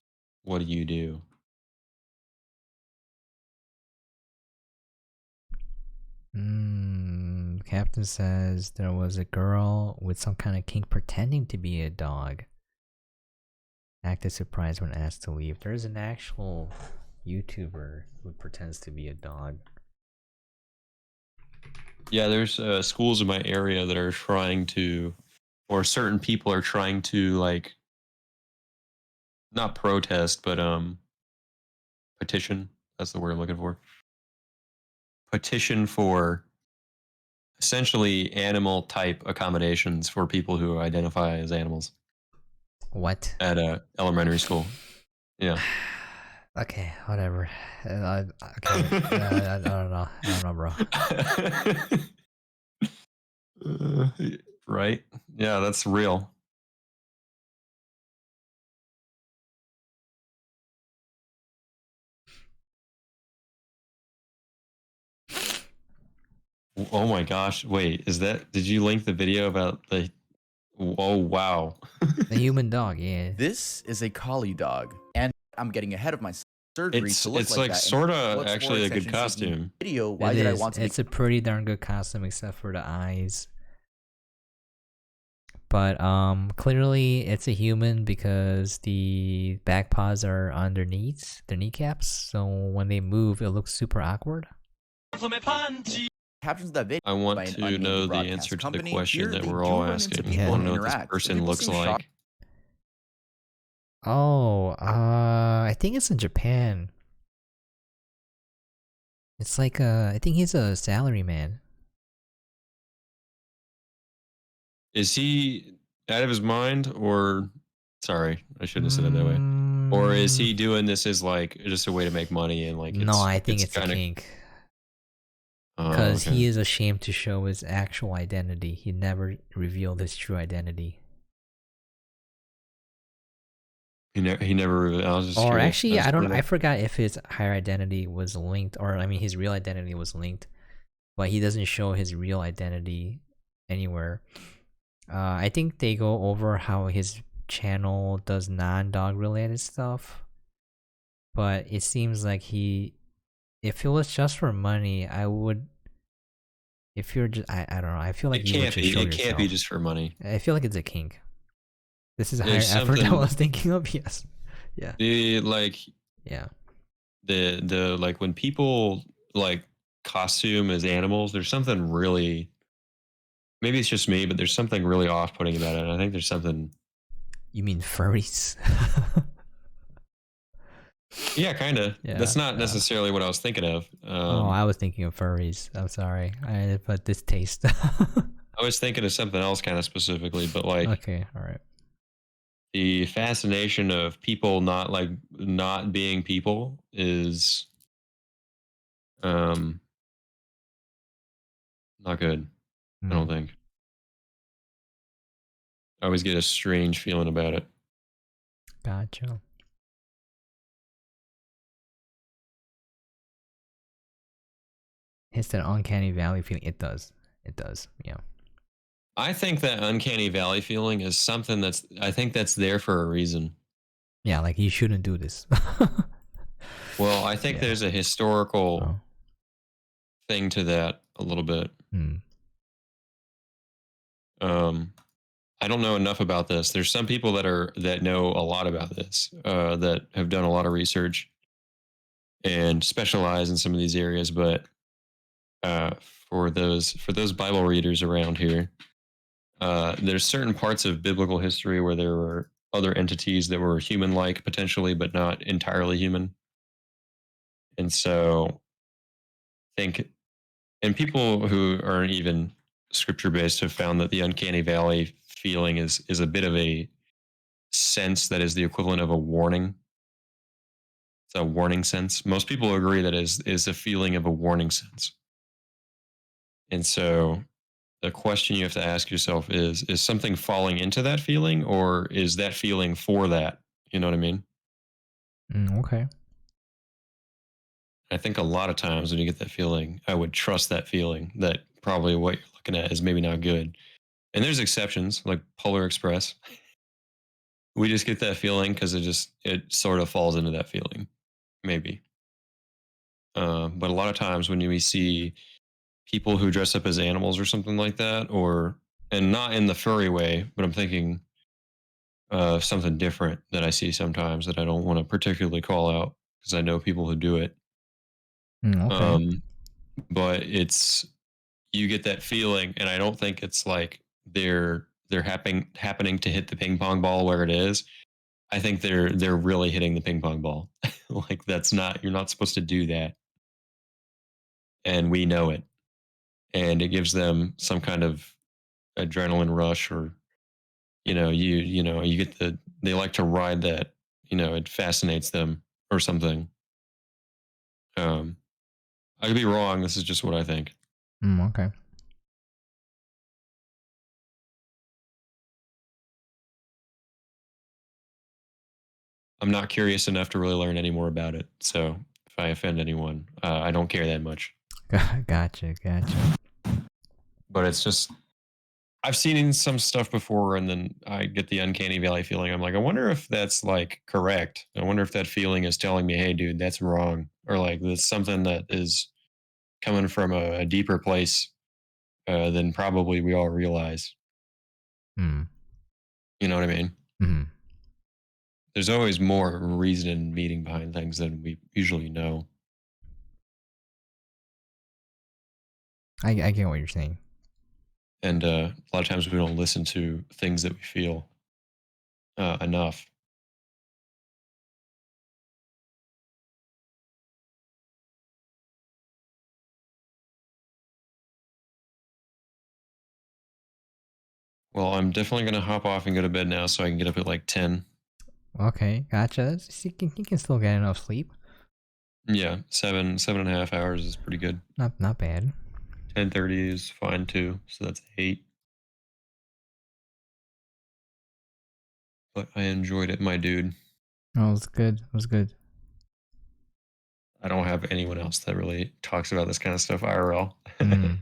what do you do? Captain says there was a girl with some kind of kink pretending to be a dog. Acted surprised when asked to leave. There's an actual YouTuber who pretends to be a dog. Yeah, there's schools in my area that are trying to, or certain people are trying to, like, not protest, but petition. That's the word I'm looking for. Petition for essentially animal type accommodations for people who identify as animals. What? At a elementary school. Yeah. Okay, whatever. Okay, I don't know. I don't know, bro. Right? Yeah, that's real. Oh my gosh. Wait, did you link the video about the, oh wow. The human dog, yeah. This is a collie dog, and I'm getting ahead of my surgery to look It's like like that. sort of What's more actually a good attention-seeking costume. Video. Why did I want to? It's a pretty darn good costume, except for the eyes. But clearly it's a human because the back paws are underneath their kneecaps, so when they move, it looks super awkward. Captions that video. I want by an to unnamed know the broadcast answer to the company. question Here that they we're do all run into asking. people I want and to know what this interact. person People looks seem like. shocked. Oh, I think it's in Japan. It's like I think he's a salaryman. Is he out of his mind, or sorry, I shouldn't have said it that way. Or is he doing this as like just a way to make money and like No, I think it's a kinda, kink. oh, Because okay. he is ashamed to show his actual identity. He never revealed his true identity. He never. I was just Or curious. actually, I just I forgot if his higher identity was linked, or I mean, his real identity was linked, but he doesn't show his real identity anywhere. I think they go over how his channel does non-dog related stuff, but it seems like if it was just for money, I would. If you're just, I don't know. I feel like it you would can't just be. show It can't be yourself. just for money. I feel like it's a kink. This is a higher There's effort I something- was thinking of. Yes. Yeah. Yeah. The like when people like costume as animals, there's something really, maybe it's just me, but there's something really off-putting about it. And I think there's something. You mean furries? Yeah, kind of. Yeah, That's not yeah. necessarily what I was thinking of. Oh, I was thinking of furries. I'm sorry. I but this taste. I was thinking of something else kind of specifically, but like Okay, all right. the fascination of people not being people is not good. I don't Hmm, think. I always get a strange feeling about it. gotcha. It's that uncanny valley feeling. It does. It does. Yeah. I think that uncanny valley feeling is something I think that's there for a reason. Yeah, like you shouldn't do this. Well, I think Yeah. there's a historical Oh. thing to that a little bit. Hmm. I don't know enough about this. There's some people that know a lot about this, that have done a lot of research and specialize in some of these areas. But uh, for those Bible readers around here, there's certain parts of biblical history where there were other entities that were human-like potentially, but not entirely human. And so, I think, and people who aren't even scripture-based have found that the uncanny valley feeling is a bit of a sense that is the equivalent of a warning. It's a warning sense. Most people agree that is a feeling of a warning sense. And so the question you have to ask yourself is something falling into that feeling, or is that feeling for that? You know what I mean? Okay. I think a lot of times when you get that feeling, I would trust that feeling that probably what you're looking at is maybe not good. And there's exceptions like Polar Express. We just get that feeling because it sort of falls into that feeling, maybe. But a lot of times when we see people who dress up as animals or something like that, and not in the furry way, but I'm thinking something different that I see sometimes that I don't want to particularly call out because I know people who do it. Okay. But you get that feeling, and I don't think it's like they're happening to hit the ping pong ball where it is. I think they're really hitting the ping pong ball. Like you're not supposed to do that, and we know it, and it gives them some kind of adrenaline rush, or you get they like to ride that, it fascinates them or something. um I could be wrong. This is just what I think. Okay. I'm not curious enough to really learn any more about it, so if I offend anyone, I don't care that much. Gotcha. But it's just, I've seen some stuff before, and then I get the uncanny valley feeling. I'm like, I wonder if that's like correct. I wonder if that feeling is telling me, hey dude, that's wrong, or like that's something that is coming from a deeper place than probably we all realize. Hmm. You know what I mean? Hmm. There's always more reason and meaning behind things than we usually know. I get what you're saying. And a lot of times we don't listen to things that we feel enough. Well, I'm definitely going to hop off and go to bed now so I can get up at like 10. Okay, gotcha. You can still get enough sleep. Yeah, 7.5 hours is pretty good. Not bad. 10:30 is fine too, so that's 8. But I enjoyed it, my dude. Oh, it was good. It was good. I don't have anyone else that really talks about this kind of stuff IRL. Mm.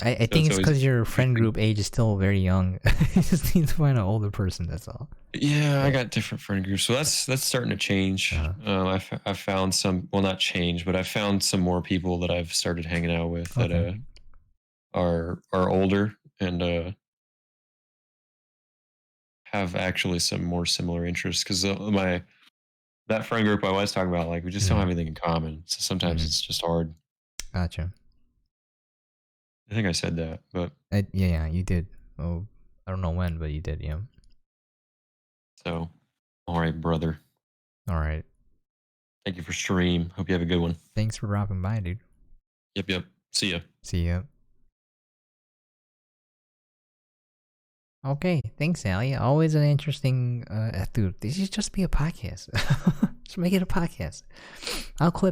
I So think it's always because your friend interesting. group age is still very young. You just need to find an older person. That's all. Yeah, I got different friend groups, so that's starting to change. Uh-huh. I've found some, well, not change, but I found some more people that I've started hanging out with that Okay. are older and have actually some more similar interests because that friend group I was talking about, like we just don't have anything in common. So sometimes it's just hard. Gotcha. I think I said that, but Yeah, you did. Oh, I don't know when, but you did. Yeah. so all right, brother. All right. Thank you for stream. Hope you have a good one. Thanks for dropping by, dude. Yep. See ya. See ya. Okay, thanks, Allie. Always an interesting. Dude, this should just be a podcast. Just make it a podcast. I'll clip